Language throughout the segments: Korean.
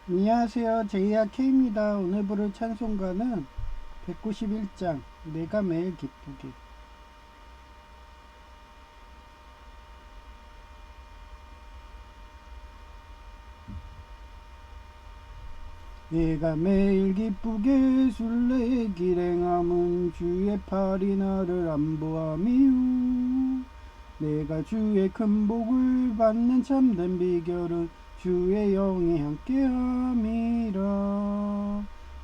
안녕하세요. 제이야 K입니다. 오늘 부를 찬송가는 191장 내가 매일 기쁘게. 내가 매일 기쁘게 술래 길행함은 주의 팔이 나를 안보함이요. 내가 주의 큰 복을 받는 참된 비결은 주의 영이 함께함이라.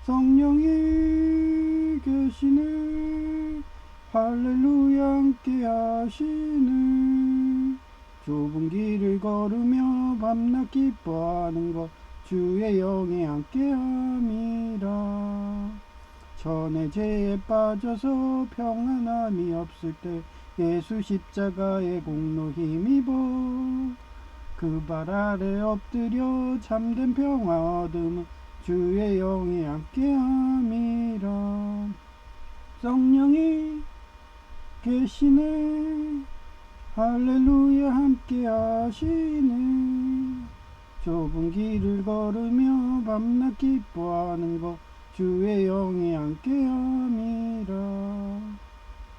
성령이 계시네. 할렐루야 함께 하시네. 좁은 길을 걸으며 밤낮 기뻐하는 것 주의 영이 함께함이라. 전에 죄에 빠져서 평안함이 없을 때 예수 십자가의 공로 힘입어 그 발 아래 엎드려 참된 평화 얻음은 주의 영이 함께함이라. 성령이 계시네. 할렐루야 함께 하시네. 좁은 길을 걸으며 밤낮 기뻐하는 것 주의 영이 함께함이라.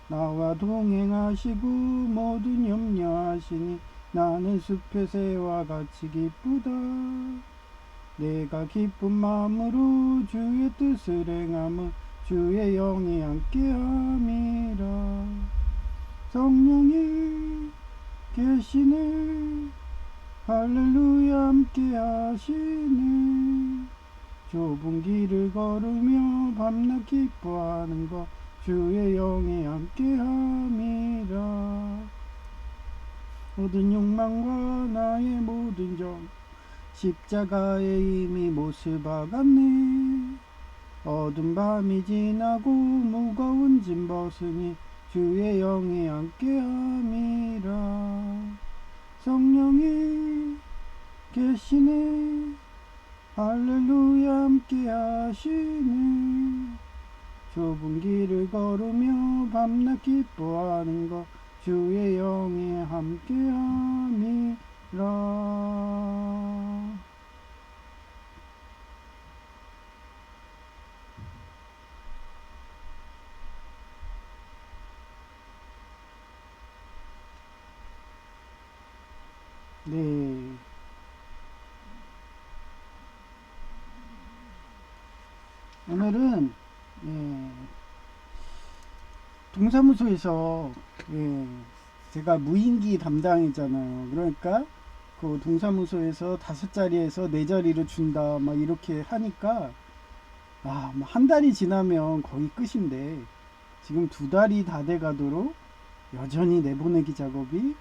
나와 동행하시고 모든 염려하시니 나는 숲의 새와 같이 기쁘다. 내가 기쁜 마음으로 주의 뜻을 행함은 주의 영이 함께함이라. 성령이 계시네. 할렐루야 함께 하시네. 좁은 길을 걸으며 밤낮 기뻐하는 것 주의 영이 함께함이라. 모든 욕망과 나의 모든 정 십자가에 이미 못을 박았네. 어두운 밤이 지나고 무거운 짐 벗으니 주의 영이 함께함이라. 성령이 계시네. 할렐루야 함께 하시네. 좁은 길을 걸으며 밤낮 기뻐하는 것 주의 영이 함께함이라. 네. 오늘은 동사무소에서 제가 무인기 담당이잖아요. 그러니까 그 동사무소에서 5자리에서 4자리를 준다 막 이렇게 하니까 한 달이 지나면 거의 끝인데 지금 2달이 다 돼 가도록 여전히 내보내기 작업이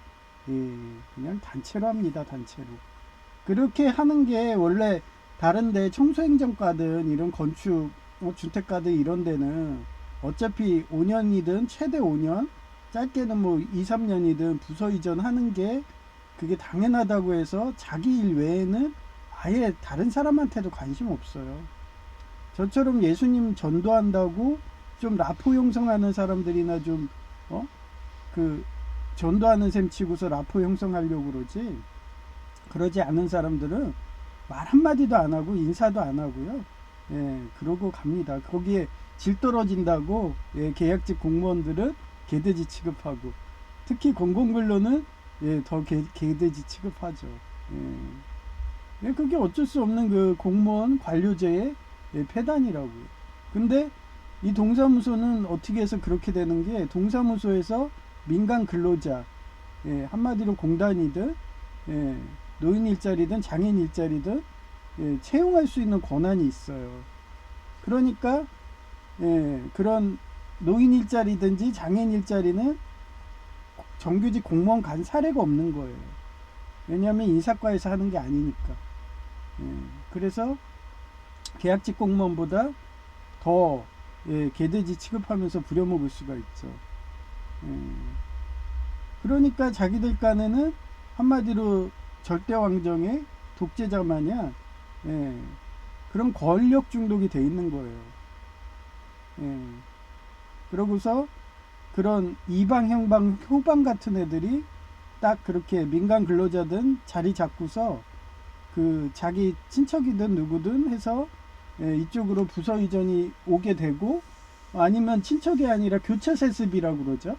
그냥 단체로 합니다. 단체로. 그렇게 하는 게 원래 다른데 청소행정과든 이런 건축 주택가든 이런 데는 어차피 5년이든 최대 5년 짧게는 뭐 2, 3년이든 부서 이전하는 게 그게 당연하다고 해서 자기 일 외에는 아예 다른 사람한테도 관심 없어요. 저처럼 예수님 전도한다고 좀 라포 형성하는 사람들이나 좀 그 전도하는 셈 치고서 라포 형성하려고 그러지, 그러지 않은 사람들은 말 한마디도 안 하고 인사도 안 하고요. 그러고 갑니다. 거기에 질 떨어진다고 계약직 공무원들은 개돼지 취급하고 특히 공공근로는 더 개돼지 취급하죠. 그게 어쩔 수 없는 그 공무원 관료제의 폐단이라고요. 근데 이 동사무소는 어떻게 해서 그렇게 되는 게, 동사무소에서 민간 근로자, 한마디로 공단이든 노인 일자리든 장애인 일자리든 채용할 수 있는 권한이 있어요. 그러니까 그런 노인 일자리든지 장애인 일자리는 정규직 공무원 간 사례가 없는 거예요. 왜냐하면 인사과에서 하는 게 아니니까. 그래서 계약직 공무원보다 더 개돼지 취급하면서 부려먹을 수가 있죠. 그러니까 자기들 간에는 한마디로 절대왕정의 독재자 마냥 그런 권력 중독이 돼 있는 거예요. 그러고서 그런 이방, 형방, 효방 같은 애들이 딱 그렇게 민간 근로자든 자리 잡고서 그 자기 친척이든 누구든 해서 이쪽으로 부서 이전이 오게 되고, 아니면 친척이 아니라 교차 세습이라고 그러죠.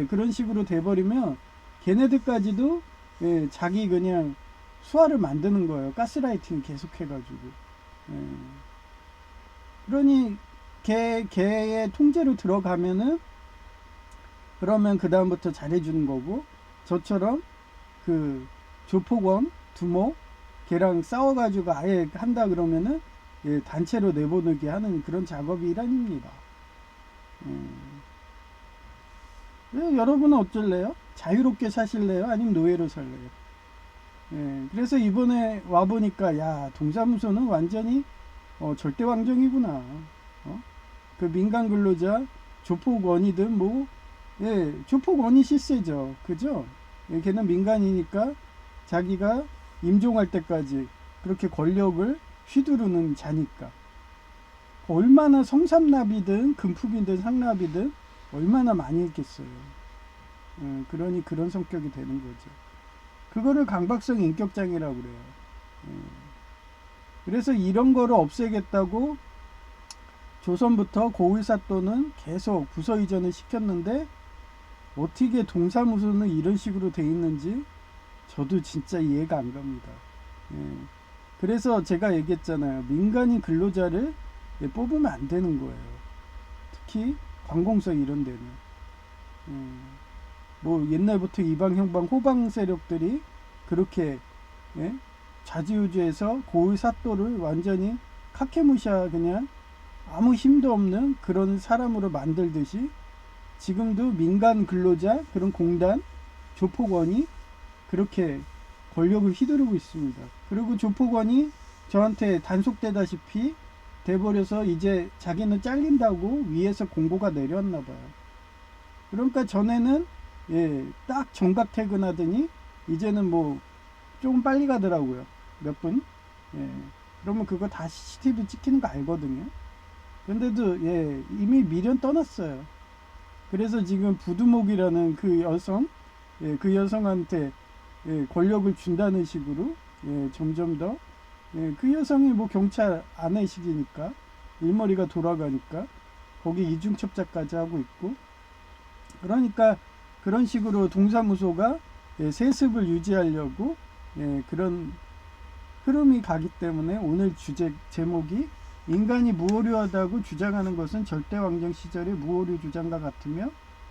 그런 식으로 돼버리면 걔네들까지도 자기 그냥 수하를 만드는 거예요. 가스라이팅 계속 해가지고. 그러니 걔의 통제로 들어가면은, 그러면 그 다음부터 잘해주는 거고, 저처럼 그 조폭원 두목 걔랑 싸워가지고 아예 한다 그러면은 단체로 내보내게 하는 그런 작업이 일환입니다. 여러분은 어쩔래요? 자유롭게 사실래요? 아니면 노예로 살래요? 그래서 이번에 와보니까, 야, 동사무소는 완전히 절대왕정이구나. 그 민간 근로자 조폭원이든 뭐, 조폭원이 실세죠. 그죠? 걔는 민간이니까 자기가 임종할 때까지 그렇게 권력을 휘두르는 자니까. 얼마나 성삼납이든 금품이든 상납이든 얼마나 많이 했겠어요. 그러니 그런 성격이 되는 거죠. 그거를 강박성 인격장애라고 그래요. 그래서 이런 거를 없애겠다고 조선부터 고을사또는 계속 부서 이전을 시켰는데, 어떻게 동사무소는 이런 식으로 돼 있는지 저도 진짜 이해가 안 갑니다. 그래서 제가 얘기했잖아요. 민간인 근로자를 뽑으면 안 되는 거예요. 특히 관공서 이런 데는. 뭐 옛날부터 이방 형방 호방 세력들이 그렇게 좌지우지해서 고을 사또를 완전히 카케무샤 그냥 아무 힘도 없는 그런 사람으로 만들듯이, 지금도 민간 근로자 그런 공단 조폭원이 그렇게 권력을 휘두르고 있습니다. 그리고 조폭원이 저한테 단속되다시피 돼버려서 이제 자기는 잘린다고 위에서 공고가 내려왔나 봐요. 그러니까 전에는 딱 정각 퇴근하더니 이제는 뭐 조금 빨리 가더라고요. 몇 분. 그러면 그거 다 CCTV 찍히는 거 알거든요. 근데도 이미 미련 떠났어요. 그래서 지금 부두목이라는 그 여성, 그 여성한테 권력을 준다는 식으로 점점 더, 그 여성이 뭐 경찰 아내식이니까 일머리가 돌아가니까 거기 이중첩자까지 하고 있고, 그러니까 그런 식으로 동사무소가 세습을 유지하려고 그런 흐름이 가기 때문에, 오늘 주제 제목이 인간이 무오류하다고 주장하는 것은 절대왕정 시절의 무오류 주장과 같으며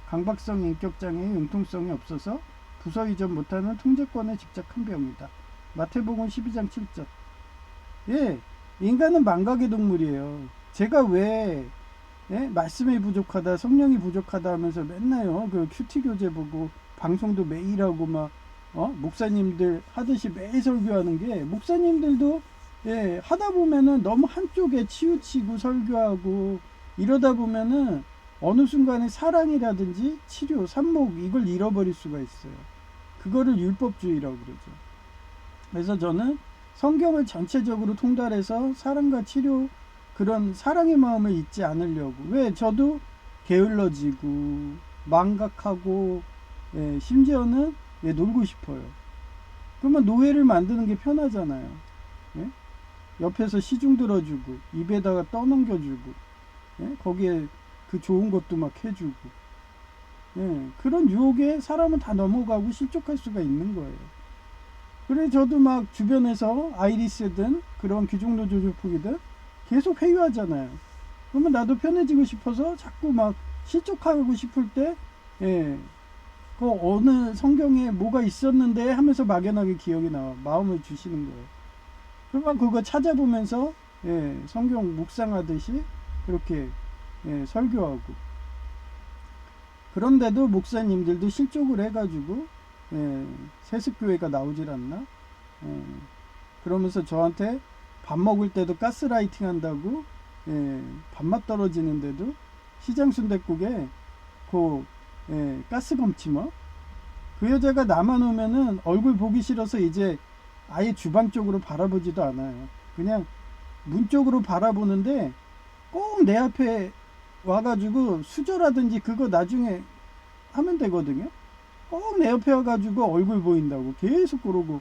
강박성 인격장애의 융통성이 없어서 부서 이전 못하는 통제권에 집착한 병이다. 마태복음 12장 7절. 인간은 망각의 동물이에요. 제가 왜 말씀이 부족하다, 성령이 부족하다 하면서 맨날요 그 큐티 교재 보고 방송도 매일 하고 막 목사님들 하듯이 매일 설교하는 게, 목사님들도 하다 보면은 너무 한쪽에 치우치고 설교하고 이러다 보면은 어느 순간에 사랑이라든지 치료, 삽목 이걸 잃어버릴 수가 있어요. 그거를 율법주의라고 그러죠. 그래서 저는 성경을 전체적으로 통달해서 사랑과 치료, 그런 사랑의 마음을 잊지 않으려고. 왜? 저도 게을러지고 망각하고 심지어는 놀고 싶어요. 그러면 노예를 만드는 게 편하잖아요. 옆에서 시중 들어주고 입에다가 떠넘겨주고 거기에 그 좋은 것도 막 해주고, 그런 유혹에 사람은 다 넘어가고 실족할 수가 있는 거예요. 그래 저도 막 주변에서 아이리스든 그런 귀족노조 조폭이든 계속 회유하잖아요. 그러면 나도 편해지고 싶어서 자꾸 막 실족하고 싶을 때 그 어느 성경에 뭐가 있었는데 하면서 막연하게 기억이 나와. 마음을 주시는 거예요. 그러면 그거 찾아보면서 성경 묵상하듯이 그렇게 설교하고, 그런데도 목사님들도 실족을 해가지고 세습교회가 나오질 않나. 그러면서 저한테 밥 먹을 때도 가스라이팅 한다고 밥맛 떨어지는데도 시장 순댓국에 그 가스검침어, 그 여자가 나만 오면은 얼굴 보기 싫어서 이제 아예 주방 쪽으로 바라보지도 않아요. 그냥 문 쪽으로 바라보는데 꼭 내 앞에 와가지고 수저라든지 그거 나중에 하면 되거든요. 꼭 내 옆에 와가지고 얼굴 보인다고 계속 그러고,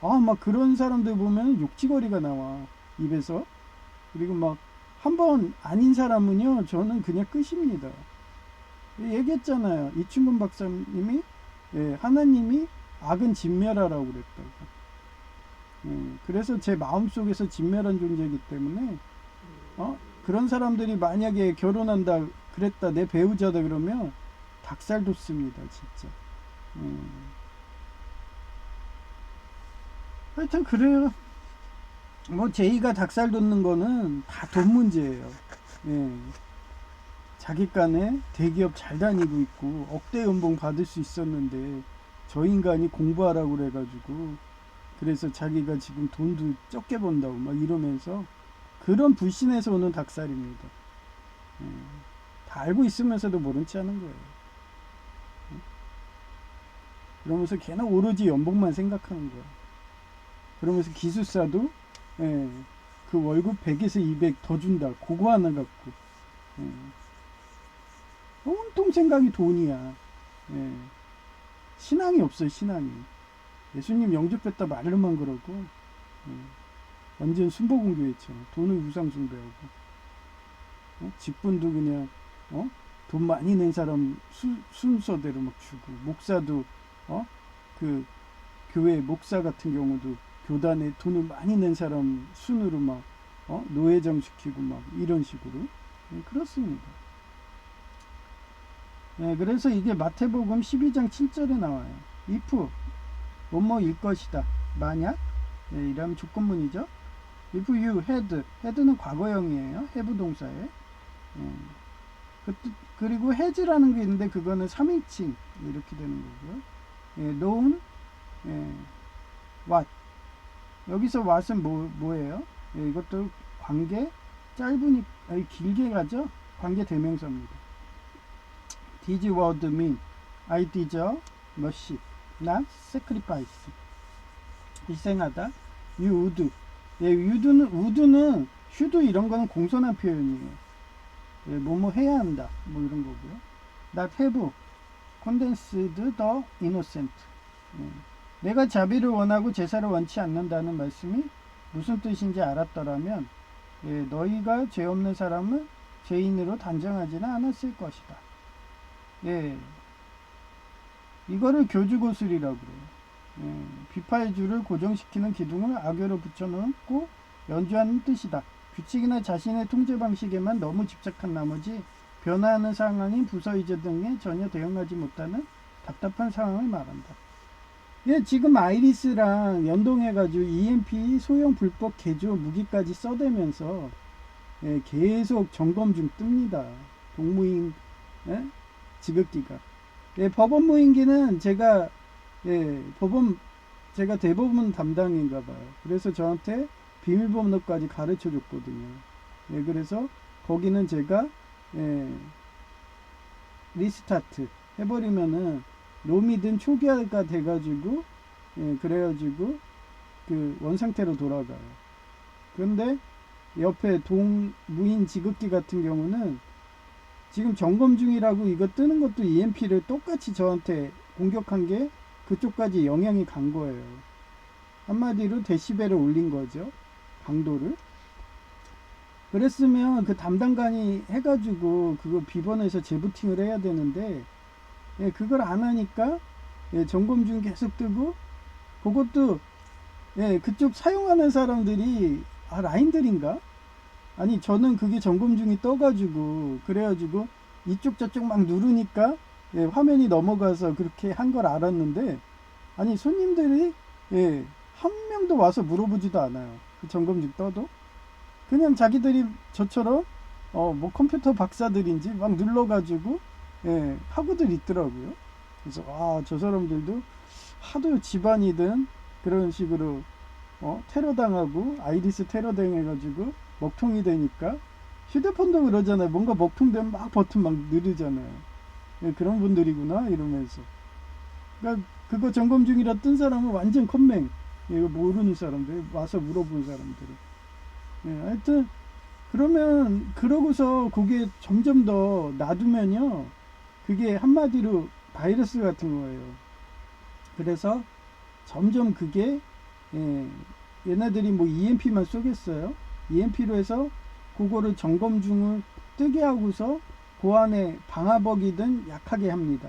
막 그런 사람들 보면 욕지거리가 나와 입에서. 그리고 막 한 번 아닌 사람은요 저는 그냥 끝입니다. 얘기했잖아요. 이충근 박사님이 하나님이 악은 진멸하라고 그랬다고. 그래서 제 마음속에서 진멸한 존재이기 때문에 그런 사람들이 만약에 결혼한다 그랬다 내 배우자다 그러면 닭살 돋습니다 진짜. 하여튼 그래요. 뭐 제이가 닭살 돋는 거는 다 돈 문제예요. 자기간에 대기업 잘 다니고 있고 억대 연봉 받을 수 있었는데 저 인간이 공부하라고 그래가지고 그래서 자기가 지금 돈도 적게 번다고 막 이러면서 그런 불신에서 오는 닭살입니다. 다 알고 있으면서도 모른 체 하는 거예요. 그러면서 걔는 오로지 연봉만 생각하는 거야. 그러면서 기숙사도 그 월급 100에서 200 더 준다. 그거 하나 갖고 온통 생각이 돈이야. 신앙이 없어요. 신앙이. 예수님 영접했다 말로만 그러고 완전 순복음교회처럼 돈을 우상숭배하고 직분도 그냥 돈 많이 낸 사람 순서대로 막 주고 목사도 그 교회 목사 같은 경우도 교단에 돈을 많이 낸 사람 순으로 막 노예장 시키고 막 이런 식으로 그렇습니다. 그래서 이게 마태복음 12장 7절에 나와요. if 뭐뭐일 것이다. 만약 이라면 조건문이죠. if you had는 과거형이에요. have 동사에. 그리고 has라는 게 있는데 그거는 3인칭 이렇게 되는 거고요. known what 여기서 what은 뭐예요? 이것도 관계 길게 가죠. 관계 대명사입니다. did word mean I did mercy not sacrifice 희생하다. you would would는 should 이런 거는 공손한 표현이에요. 뭐뭐 해야 한다 뭐 이런 거고요. not have condensed the innocent 내가 자비를 원하고 제사를 원치 않는다는 말씀이 무슨 뜻인지 알았더라면 너희가 죄 없는 사람은 죄인으로 단정하지는 않았을 것이다. 이거를 교주고술이라고 그래요. 비파의 줄을 고정시키는 기둥을 악으로 붙여놓고 연주하는 뜻이다. 규칙이나 자신의 통제 방식에만 너무 집착한 나머지 변화하는 상황인 부서이제 등에 전혀 대응하지 못하는 답답한 상황을 말한다. 지금 아이리스랑 연동해가지고 EMP 소형 불법 개조 무기까지 써대면서 계속 점검 중 뜹니다. 동무인 지극기가. 법원 무인기는 제가 대법원 담당인가 봐요. 그래서 저한테 비밀번호까지 가르쳐 줬거든요. 그래서 거기는 제가 리스타트 해버리면은 롬이든 초기화가 돼가지고 그래가지고 그 원상태로 돌아가요. 그런데 옆에 동무인 지극기 같은 경우는 지금 점검 중이라고 이거 뜨는 것도 EMP를 똑같이 저한테 공격한 게 그쪽까지 영향이 간 거예요. 한마디로 데시벨을 올린 거죠. 강도를. 그랬으면 그 담당관이 해가지고 그거 비번해서 재부팅을 해야 되는데 그걸 안 하니까 점검 중 계속 뜨고 그것도 그쪽 사용하는 사람들이 라인들인가? 아니 저는 그게 점검 중이 떠가지고 그래가지고 이쪽 저쪽 막 누르니까 화면이 넘어가서 그렇게 한 걸 알았는데 아니 손님들이 한 명도 와서 물어보지도 않아요. 그 점검 중 떠도 그냥 자기들이 저처럼 뭐 컴퓨터 박사들인지 막 눌러가지고 하고들 있더라고요. 그래서 저 사람들도 하도 집안이든 그런 식으로 테러 당하고 아이리스 테러 당해가지고 먹통이 되니까 휴대폰도 그러잖아요. 뭔가 먹통되면 막 버튼 막 누르잖아요. 그런 분들이구나 이러면서. 그러니까 그거 점검 중이라 뜬 사람은 완전 컴맹. 이거 모르는 사람들 와서 물어보는 사람들은. 하여튼 그러면 그러고서 그게 점점 더 놔두면요. 그게 한마디로 바이러스 같은 거예요. 그래서 점점 그게 예, 얘네들이 뭐 EMP만 쏘겠어요? EMP로 해서 그거를 점검 중을 뜨게 하고서 그 안에 방화벽이든 약하게 합니다.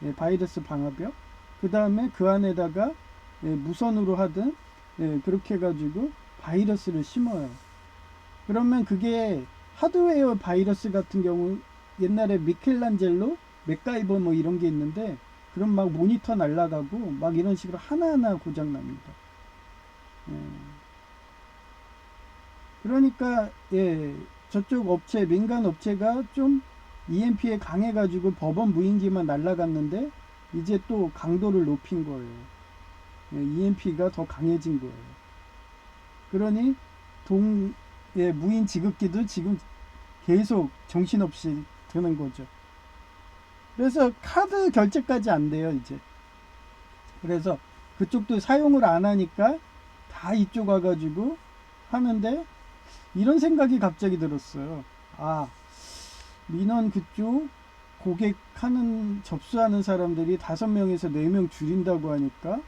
예, 바이러스 방화벽. 그 다음에 그 안에다가 예, 무선으로 하든 예, 그렇게 해가지고 바이러스를 심어요. 그러면 그게 하드웨어 바이러스 같은 경우 옛날에 미켈란젤로, 맥가이버 뭐 이런 게 있는데 그럼 막 모니터 날라가고 막 이런 식으로 하나하나 고장 납니다. 예. 그러니까 예, 저쪽 업체 민간 업체가 좀 EMP에 강해가지고 법원 무인기만 날라갔는데 이제 또 강도를 높인 거예요. 예, EMP가 더 강해진 거예요. 그러니 동 예, 무인 지급기도 지금 계속 정신없이 드는 거죠. 그래서 카드 결제까지 안 돼요, 이제. 그래서 그쪽도 사용을 안 하니까 다 이쪽 와가지고 하는데 이런 생각이 갑자기 들었어요. 아, 민원 그쪽 고객 하는 접수하는 사람들이 5명에서 4명 줄인다고 하니까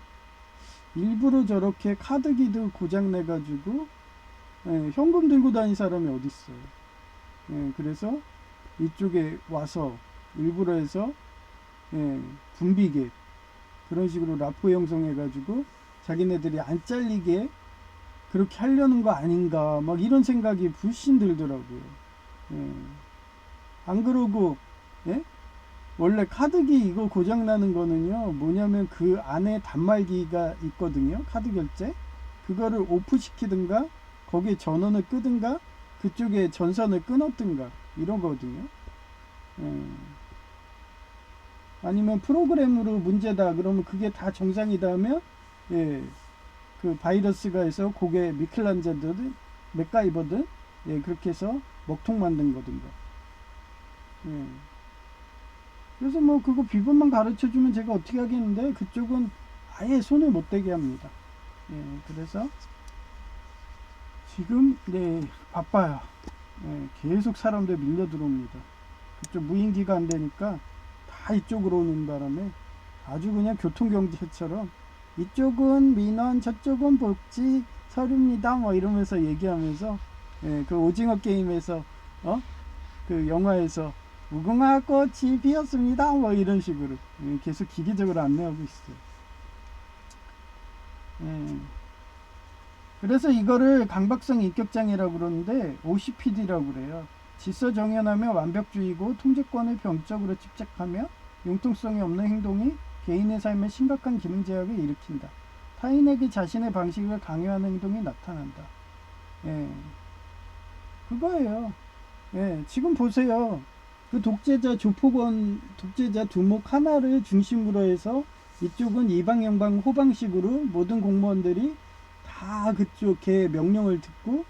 일부러 저렇게 카드기도 고장 내가지고 예, 현금 들고 다닌 사람이 어디 있어요. 예, 그래서 이쪽에 와서 일부러 해서 예, 분비계 그런 식으로 라포 형성해가지고 자기네들이 안 잘리게 그렇게 하려는 거 아닌가 막 이런 생각이 불신 들더라고요. 예. 안 그러고 예? 원래 카드기 이거 고장 나는 거는요 뭐냐면 그 안에 단말기가 있거든요. 카드 결제 그거를 오프 시키든가 거기에 전원을 끄든가 그쪽에 전선을 끊었든가 이런 거거든요. 예. 아니면 프로그램으로 문제다 그러면 그게 다 정상이다 하면 예, 그 바이러스가 해서 그게 미켈란젤드든 맥가이버든 예, 그렇게 해서 먹통 만든 거든가. 예. 그래서 뭐 그거 비번만 가르쳐 주면 제가 어떻게 하겠는데 그쪽은 아예 손을 못 대게 합니다. 예, 그래서 지금 네 바빠요. 예, 계속 사람들 밀려 들어옵니다. 그쪽 무인기가 안 되니까 다 이쪽으로 오는 바람에 아주 그냥 교통경제처럼 이쪽은 민원 저쪽은 복지 서류입니다 뭐 이러면서 얘기하면서 예, 그 오징어 게임에서 그 영화에서 무궁화 꽃이 피었습니다 뭐 이런 식으로 예, 계속 기계적으로 안내하고 있어요. 예. 그래서 이거를 강박성 인격장애라고 그러는데 OCPD라고 그래요. 질서 정연하며 완벽주의고 통제권을 병적으로 집착하며 융통성이 없는 행동이 개인의 삶에 심각한 기능 제약을 일으킨다. 타인에게 자신의 방식을 강요하는 행동이 나타난다. 예, 그거예요. 예, 지금 보세요. 그 독재자 조폭원 독재자 두목 하나를 중심으로 해서 이쪽은 이방영방 호방식으로 모든 공무원들이 다 그쪽 걔 명령을 듣고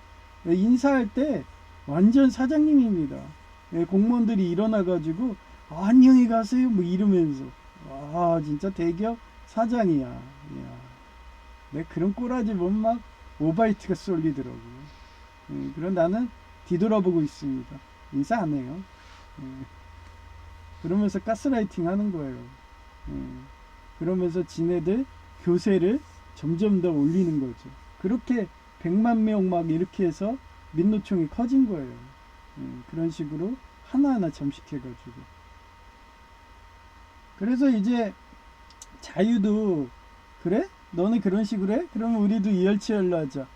예, 인사할 때 완전 사장님입니다. 예, 공무원들이 일어나가지고 안녕히 가세요 뭐 이러면서 와 진짜 대기업 사장이야. 이야, 내 그런 꼬라지 보면 막 오바이트가 쏠리더라고요. 예, 그런 나는 뒤돌아보고 있습니다. 인사 안 해요. 예, 그러면서 가스라이팅 하는 거예요. 예, 그러면서 지네들 교세를 점점 더 올리는 거죠. 그렇게 100만 명 막 이렇게 해서 민노총이 커진 거예요. 그런 식으로 하나하나 잠식해가지고. 그래서 이제 자유도 그래? 너는 그런 식으로 해? 그러면 우리도 이열치열로 하자.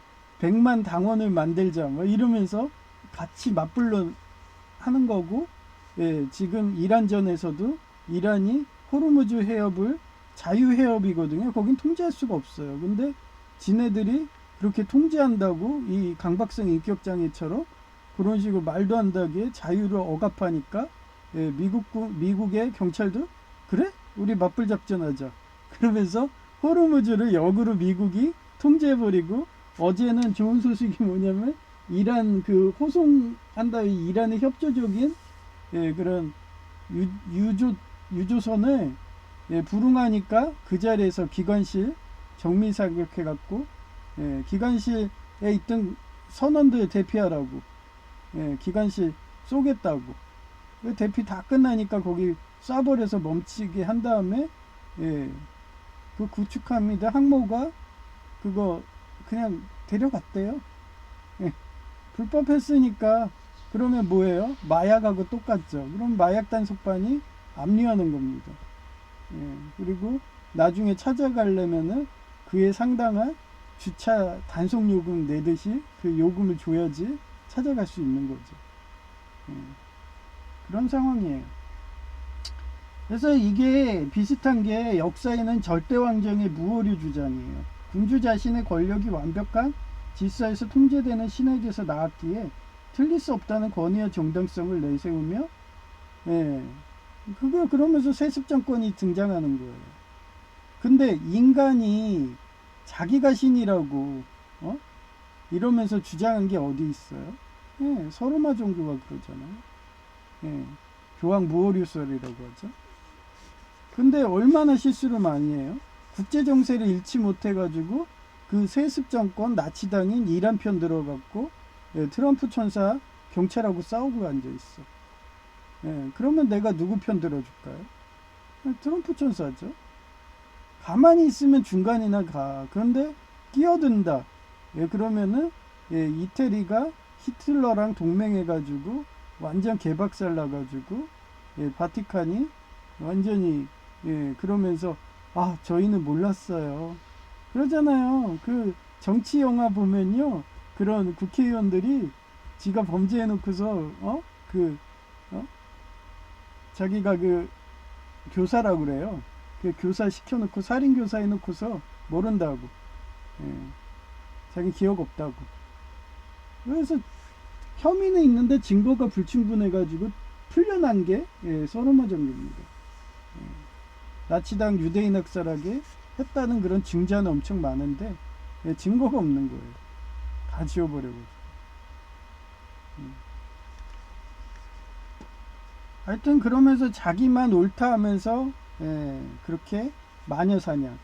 100만 당원을 만들자. 뭐 이러면서 같이 맞불러 하는 거고, 예, 지금 이란전에서도 이란이 호르무즈 해협을 자유해협이거든요. 거긴 통제할 수가 없어요. 근데 지네들이 그렇게 통제한다고 이 강박성 인격장애처럼 그런 식으로 말도 안 되게 자유를 억압하니까 예, 미국의 경찰도 그래? 우리 맞불 작전하자. 그러면서 호르무즈를 역으로 미국이 통제해버리고 어제는 좋은 소식이 뭐냐면 이란 그 호송한다 이란의 협조적인 예, 그런 유조선을 예, 불응하니까 그 자리에서 기관실 정밀 사격해갖고 예, 기관실에 있던 선원들 대피하라고 예, 기관실 쏘겠다고 그 대피 다 끝나니까 거기 쏴버려서 멈추게 한 다음에 예, 그 구축합니다 항모가 그거 그냥 데려갔대요. 예, 불법했으니까. 그러면 뭐예요? 마약하고 똑같죠. 그럼 마약 단속반이 압류하는 겁니다. 예, 그리고 나중에 찾아가려면은 그에 상당한 주차 단속 요금 내듯이 그 요금을 줘야지 찾아갈 수 있는 거죠. 예, 그런 상황이에요. 그래서 이게 비슷한 게 역사에는 절대왕정의 무오류 주장이에요. 군주 자신의 권력이 완벽한 질서에서 통제되는 신에게서 나왔기에 틀릴 수 없다는 권위와 정당성을 내세우며, 예, 그게 그러면서 세습 정권이 등장하는 거예요. 근데 인간이 자기가 신이라고 이러면서 주장한 게 어디 있어요? 예, 서로마 종교가 그러잖아요. 예, 교황 무오류설이라고 하죠. 근데 얼마나 실수를 많이 해요? 국제 정세를 잃지 못해가지고 그 세습 정권 나치당인 이란 편 들어갔고, 예, 트럼프 천사 경찰하고 싸우고 앉아 있어. 예, 그러면 내가 누구 편 들어줄까요? 예, 트럼프 천사죠. 가만히 있으면 중간이나 가. 그런데 끼어든다. 예, 그러면은 예, 이태리가 히틀러랑 동맹해가지고 완전 개박살 나가지고 예, 바티칸이 완전히 예, 그러면서 아 저희는 몰랐어요. 그러잖아요. 그 정치 영화 보면요, 그런 국회의원들이 지가 범죄해놓고서 그 어? 자기가 그 교사라고 그래요. 그 교사 시켜놓고 살인 교사 해놓고서 모른다고. 예, 자기 기억 없다고. 그래서 혐의는 있는데 증거가 불충분해가지고 풀려난 게 예, 소로마 정교입니다. 예, 나치당 유대인 학살하게 했다는 그런 증자는 엄청 많은데 예, 증거가 없는 거예요. 다 지워버리고. 하여튼 그러면서 자기만 옳다 하면서 예, 그렇게 마녀 사냥.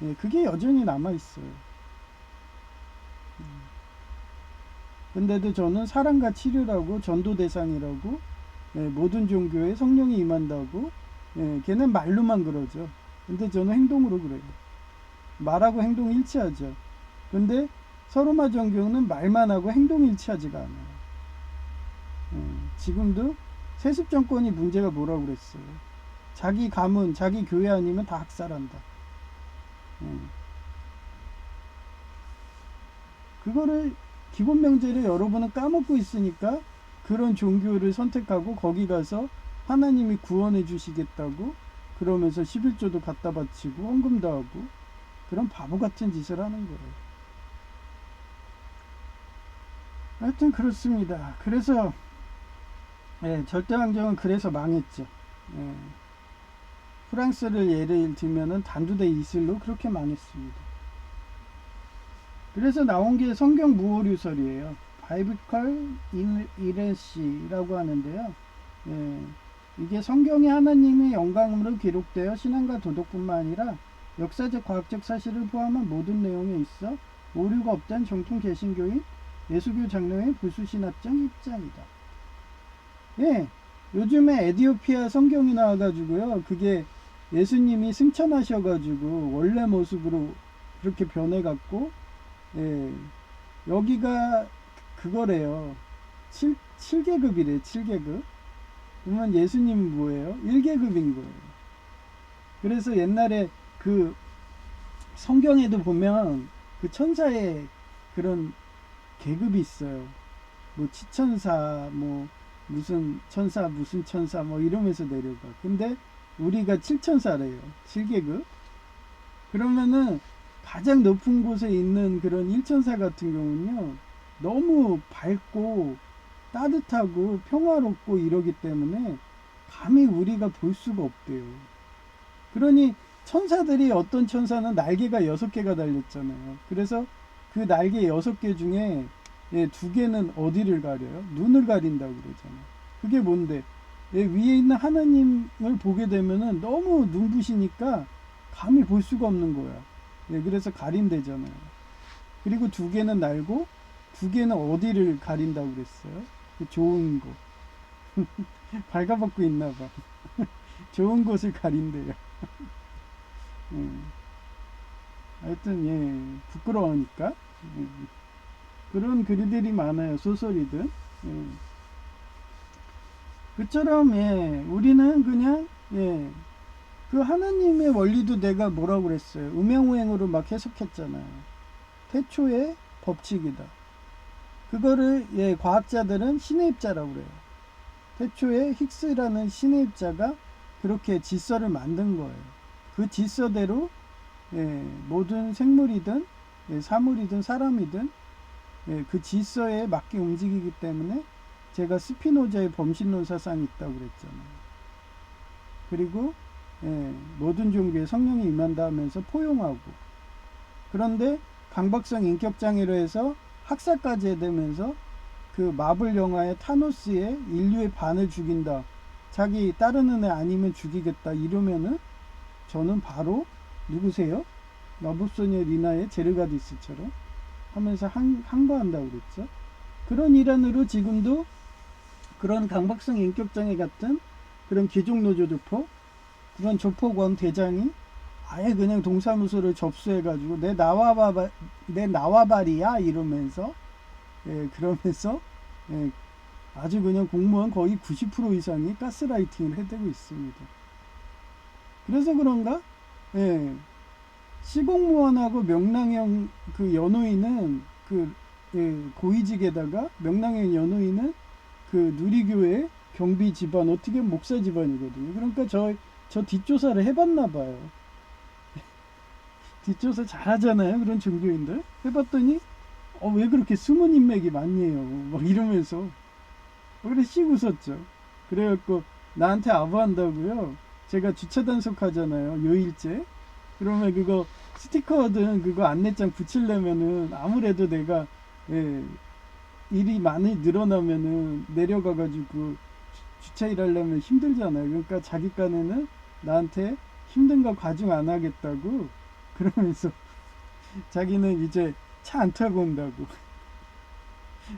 예, 그게 여전히 남아 있어요. 근데도 저는 사랑과 치료라고 전도 대상이라고 예, 모든 종교에 성령이 임한다고 예, 걔는 말로만 그러죠. 근데 저는 행동으로 그래요. 말하고 행동이 일치하죠. 근데 서로마 종교는 말만 하고 행동이 일치하지가 않아요. 예, 지금도 세습 정권이 문제가 뭐라고 그랬어요. 자기 가문, 자기 교회 아니면 다 학살한다. 예. 그거를 기본 명제를 여러분은 까먹고 있으니까 그런 종교를 선택하고 거기 가서 하나님이 구원해 주시겠다고 그러면서 11조도 갖다 바치고 헌금도 하고 그런 바보 같은 짓을 하는 거예요. 하여튼 그렇습니다. 그래서 예, 절대왕정은 그래서 망했죠. 예, 프랑스를 예를 들면은 단두대 이슬로 그렇게 망했습니다. 그래서 나온 게 성경 무오류설이에요. 바이블컬 이레시라고 하는데요. 예, 이게 성경이 하나님의 영광으로 기록되어 신앙과 도덕뿐만 아니라 역사적 과학적 사실을 포함한 모든 내용에 있어 오류가 없다는 정통 개신교인 예수교 장로의 보수신학적 입장이다. 예, 요즘에 에디오피아 성경이 나와가지고요. 그게 예수님이 승천하셔가지고 원래 모습으로 그렇게 변해갖고 예, 여기가 그거래요. 7계급이래, 7계급. 그러면 예수님은 뭐예요? 1계급인 거예요. 그래서 옛날에 그 성경에도 보면 그 천사의 그런 계급이 있어요. 뭐 치천사, 뭐 무슨 천사, 무슨 천사, 뭐 이러면서 내려가. 근데 우리가 7천사래요. 7계급. 그러면은 가장 높은 곳에 있는 그런 1천사 같은 경우는요, 너무 밝고 따뜻하고 평화롭고 이러기 때문에 감히 우리가 볼 수가 없대요. 그러니 천사들이 어떤 천사는 날개가 6개가 달렸잖아요. 그래서 그 날개 6개 중에 예, 2개는 어디를 가려요? 눈을 가린다고 그러잖아요. 그게 뭔데? 예, 위에 있는 하나님을 보게 되면은 너무 눈부시니까 감히 볼 수가 없는 거야. 예, 그래서 가린대잖아요. 그리고 2개는 날고 2개는 어디를 가린다고 그랬어요? 좋은 곳. 발가벗고 있나 봐. 좋은 곳을 가린대요. 하여튼 부끄러우니까 그런 글들이 많아요. 소설이든. 그처럼 우리는 그냥 그 하나님의 원리도 내가 뭐라고 그랬어요. 음양오행으로 막 해석했잖아요. 태초의 법칙이다. 그거를 과학자들은 신의 입자라고 그래요. 태초에 힉스라는 신의 입자가 그렇게 질서를 만든 거예요. 그 질서대로 모든 생물이든 사물이든 사람이든 그 질서에 맞게 움직이기 때문에 제가 스피노자의 범신론 사상이 있다고 그랬잖아요. 그리고 모든 종교에 성령이 임한다 하면서 포용하고, 그런데 강박성 인격장애로 해서 학살까지 해대면서 그 마블 영화의 타노스의 인류의 반을 죽인다, 자기 따르는 애 아니면 죽이겠다 이러면은 저는 바로 누구세요? 마법소녀 리나의 제르가디스처럼 하면서 항거한다고 그랬죠. 그런 일환으로 지금도 그런 강박성 인격장애 같은 그런 기종노조 조폭, 그런 조폭원 대장이 아예 그냥 동사무소를 접수해가지고 내 나와바리야 이러면서 그러면서 아주 그냥 공무원 거의 90% 이상이 가스라이팅을 해대고 있습니다. 그래서 그런가? 시공무원하고 명랑형 그 연호인은 고위직에다가 명랑형 연호인은 그 누리교회 경비 집안, 어떻게 목사 집안이거든요. 그러니까 저 뒷조사를 해봤나봐요. 뒷조사 잘하잖아요. 그런 종교인들. 해봤더니 왜 그렇게 숨은 인맥이 많니요 막 이러면서 그래 씩 웃었죠. 그래갖고 나한테 아부한다고요. 제가 주차 단속 하잖아요. 요일제. 그러면 그거 스티커든 그거 안내장 붙이려면은 아무래도 내가 일이 많이 늘어나면은 내려가가지고 주차 일하려면 힘들잖아요. 그러니까 자기 깐에는 나한테 힘든 거 가중 안 하겠다고 그러면서 자기는 이제 차 안 타고 온다고.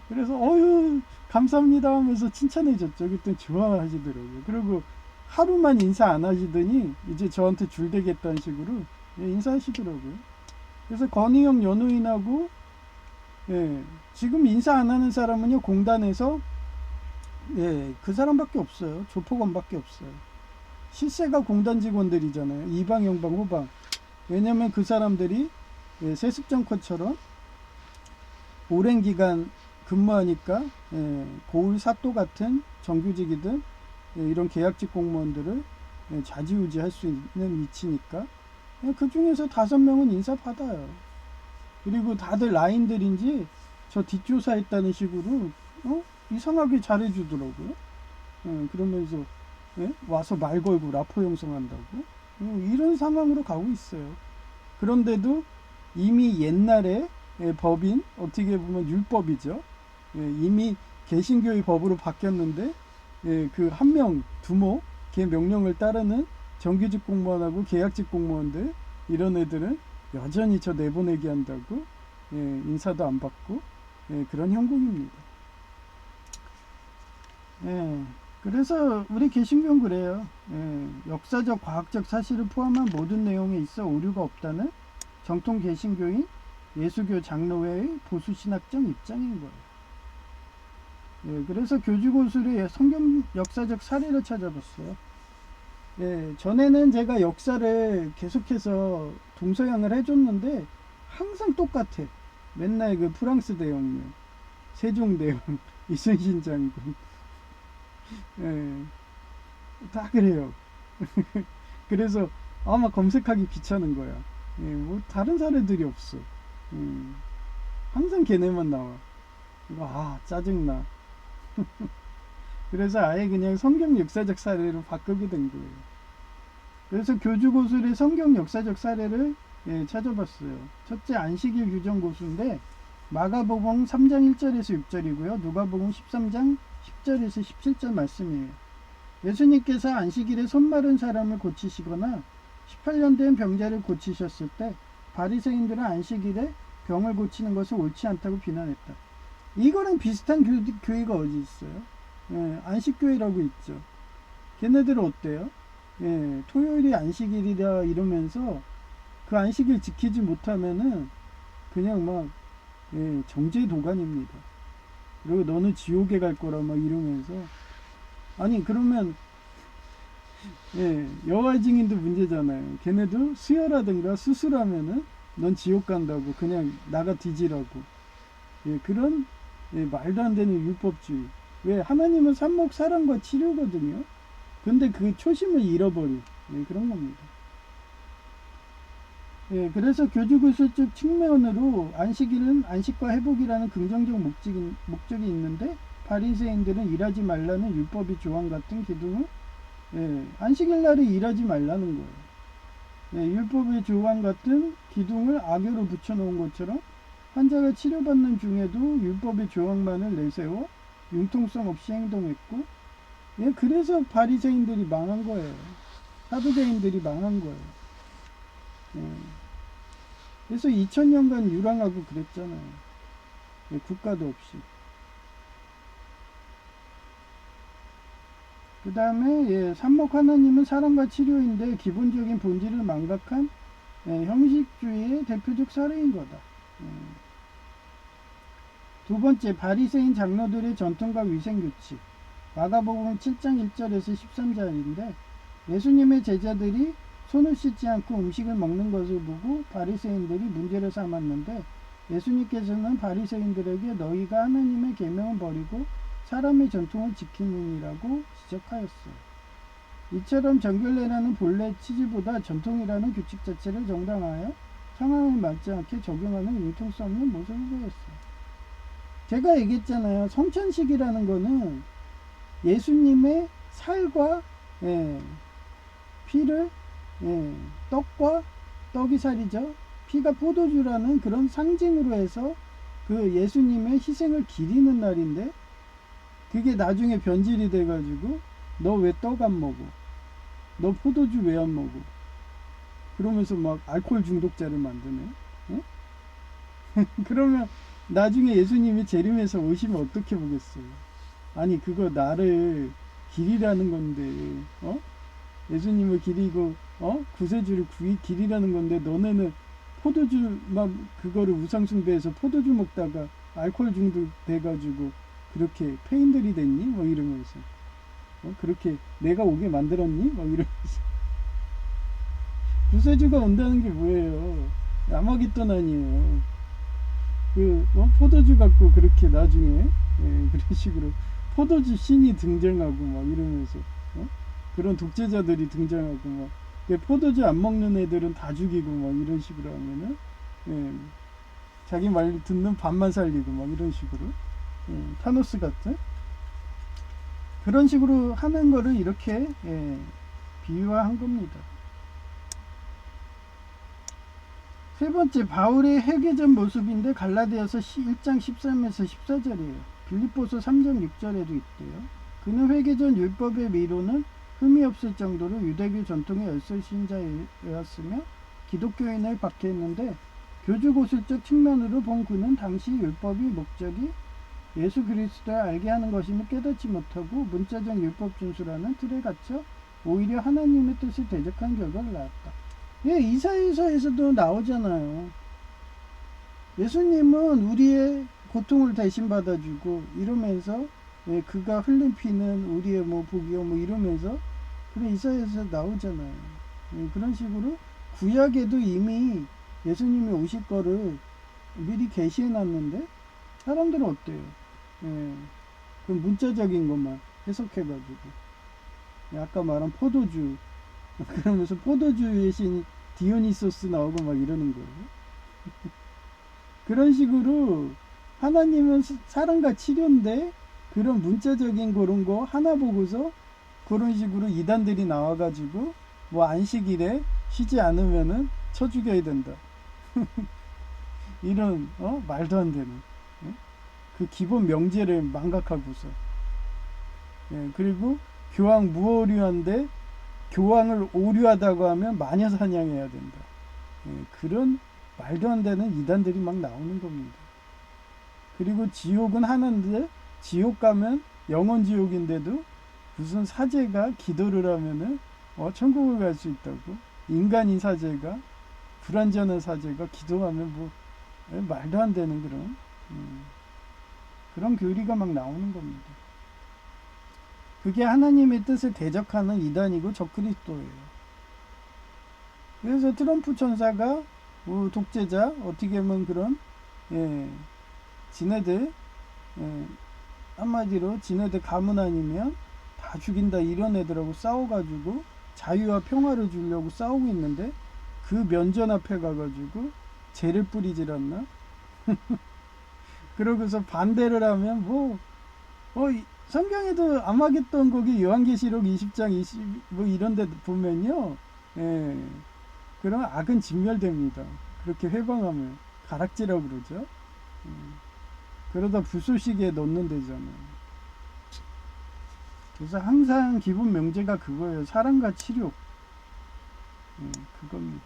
그래서 어휴 감사합니다 하면서 칭찬해 줬죠. 그때 좋아하시더라고요. 그리고 하루만 인사 안 하시더니 이제 저한테 줄대겠다는 식으로 인사하시더라고요. 그래서 건희영 연우인하고 지금 인사 안 하는 사람은요 공단에서 그 사람밖에 없어요. 조폭원밖에 없어요. 실세가 공단 직원들이잖아요. 이방, 영방, 후방. 왜냐면 그 사람들이 세습정권처럼 오랜 기간 근무하니까 고을 사또 같은 정규직이든 이런 계약직 공무원들을 좌지우지할 수 있는 위치니까 그 중에서 5명은 인사 받아요. 그리고 다들 라인들인지 저 뒷조사했다는 식으로 이상하게 잘해주더라고요. 그러면서 와서 말 걸고 라포 형성한다고 이런 상황으로 가고 있어요. 그런데도 이미 옛날에 법인 어떻게 보면 율법이죠. 이미 개신교의 법으로 바뀌었는데 그 한 명 두목 걔 명령을 따르는 정규직 공무원하고 계약직 공무원들 이런 애들은 여전히 저 내보내기 한다고 인사도 안 받고 그런 형국입니다. 그래서 우리 개신교는 그래요. 역사적 과학적 사실을 포함한 모든 내용에 있어 오류가 없다는 정통 개신교인 예수교 장로회의 보수신학적 입장인 거예요. 그래서 교주고술의 성경 역사적 사례를 찾아봤어요. 전에는 제가 역사를 계속해서 동서양을 해줬는데 항상 똑같아. 맨날 그 프랑스 대혁명, 세종대왕, 이순신 장군 다 그래요. 그래서 아마 검색하기 귀찮은 거야. 뭐 다른 사례들이 없어. 항상 걔네만 나와. 짜증나. 그래서 아예 그냥 성경 역사적 사례로 바꾸게 된 거예요. 그래서 교주고술의 성경 역사적 사례를 찾아봤어요. 첫째 안식일 규정 고수인데 마가복음 3장 1절에서 6절이고요. 누가복음 13장 10절에서 17절 말씀이에요. 예수님께서 안식일에 손 마른 사람을 고치시거나 18년 된 병자를 고치셨을 때 바리새인들은 안식일에 병을 고치는 것을 옳지 않다고 비난했다. 이거랑 비슷한 교회가 어디 있어요? 안식교회라고 있죠. 걔네들은 어때요? 토요일이 안식일이라 이러면서 그 안식일 지키지 못하면은 그냥 막 정죄도관입니다. 그리고 너는 지옥에 갈 거라 막 이러면서 아니 그러면 여호와 증인도 문제잖아요. 걔네도 수혈하든가 수술하면은 넌 지옥 간다고 그냥 나가 뒤지라고 그런 말도 안 되는 율법주의. 왜 하나님은 삽목 사랑과 치료거든요. 근데 그 초심을 잃어버린 그런 겁니다. 그래서 교주구술적 측면으로 안식일은 안식과 회복이라는 긍정적 목적이 있는데 바리새인들은 일하지 말라는 율법의 조항 같은 기둥을 안식일 날에 일하지 말라는 거예요. 율법의 조항 같은 기둥을 악으로 붙여놓은 것처럼 환자가 치료받는 중에도 율법의 조항만을 내세워 융통성 없이 행동했고 그래서 바리새인들이 망한 거예요. 사두개인들이 망한 거예요. 그래서 2000년간 유랑하고 그랬잖아요. 국가도 없이. 그 다음에 삽목 하나님은 사랑과 치료인데 기본적인 본질을 망각한 형식주의의 대표적 사례인 거다. 두 번째, 바리새인 장로들의 전통과 위생규칙. 마가복음 7장 1절에서 13절인데 예수님의 제자들이 손을 씻지 않고 음식을 먹는 것을 보고 바리새인들이 문제를 삼았는데 예수님께서는 바리새인들에게 너희가 하나님의 계명을 버리고 사람의 전통을 지키느니라고 지적하였어요. 이처럼 정결례라는 본래 취지보다 전통이라는 규칙 자체를 정당화하여 상황에 맞지 않게 적용하는 융통성 없는 모습을 보였어요. 제가 얘기했잖아요. 성찬식이라는 거는 예수님의 살과 피를 떡과 떡이 살이죠. 피가 포도주라는 그런 상징으로 해서 그 예수님의 희생을 기리는 날인데 그게 나중에 변질이 돼가지고 너 왜 떡 안 먹어? 너 포도주 왜 안 먹어? 그러면서 막 알코올 중독자를 만드네. 그러면 나중에 예수님이 재림해서 오시면 어떻게 보겠어요? 아니 그거 나를 기리라는 건데 예수님을 기리고 구세주를 기리라는 건데 너네는 포도주 막 그거를 우상숭배해서 포도주 먹다가 알코올 중독 돼가지고 그렇게 페인들이 됐니? 뭐 이러면서 그렇게 내가 오게 만들었니? 뭐 이러면서 구세주가 온다는 게 뭐예요? 아마겟돈 아니에요. 포도주 갖고 그렇게 나중에 그런 식으로 포도주 신이 등장하고 막 이러면서 그런 독재자들이 등장하고 막 포도주 안 먹는 애들은 다 죽이고 막 이런 식으로 하면은 자기 말 듣는 반만 살리고 막 이런 식으로 타노스 같은 그런 식으로 하는 거를 이렇게 비유화한 겁니다. 세 번째, 바울의 회개전 모습인데 갈라디아서 1장 13에서 14절이에요. 빌립보서 3장 6절에도 있대요. 그는 회개전 율법의 미로는 흠이 없을 정도로 유대교 전통의 열설신자였으며 기독교인을 박해했는데 교주고술적 측면으로 본 그는 당시 율법의 목적이 예수 그리스도를 알게 하는 것임을 깨닫지 못하고 문자적 율법 준수라는 틀에 갇혀 오히려 하나님의 뜻을 대적한 결과를 낳았다. 이사야서에서도 나오잖아요. 예수님은 우리의 고통을 대신 받아주고 이러면서 그가 흘린 피는 우리의 복이요 이러면서 그런 이사야에서 나오잖아요. 그런 식으로 구약에도 이미 예수님이 오실 거를 미리 계시해 놨는데 사람들은 어때요? 그 문자적인 것만 해석해가지고 아까 말한 포도주 그러면서 포도주의 신 디오니소스 나오고 막 이러는 거예요. 그런 식으로 하나님은 사랑과 치료인데 그런 문자적인 그런 거 하나 보고서 그런 식으로 이단들이 나와가지고 안식일에 쉬지 않으면은 쳐 죽여야 된다. 이런 말도 안 되는 그 기본 명제를 망각하고서 그리고 교황 무오류한데 교황을 오류하다고 하면 마녀 사냥해야 된다. 그런 말도 안 되는 이단들이 막 나오는 겁니다. 그리고 지옥은 하나인데 지옥 가면 영원 지옥인데도 무슨 사제가 기도를 하면은 천국을 갈 수 있다고 인간인 사제가 불완전한 사제가 기도하면 뭐 말도 안 되는 그런 교리가 막 나오는 겁니다. 그게 하나님의 뜻을 대적하는 이단이고 적그리스도예요. 그래서 트럼프 천사가 독재자 어떻게 보면 그런 지네들 한마디로 지네들 가문 아니면 다 죽인다 이런 애들하고 싸워가지고 자유와 평화를 주려고 싸우고 있는데 그 면전 앞에 가가지고 죄를 뿌리질 않나? 그러고서 반대를 하면 성경에도 아마겟돈 거기 요한계시록 20장 20 뭐 이런 데 보면요. 그런 악은 진멸됩니다. 그렇게 회방하면 가락지라고 그러죠. 그러다 불쏘시개에 넣는 데잖아요. 그래서 항상 기본 명제가 그거예요. 사랑과 치료. 그겁니다.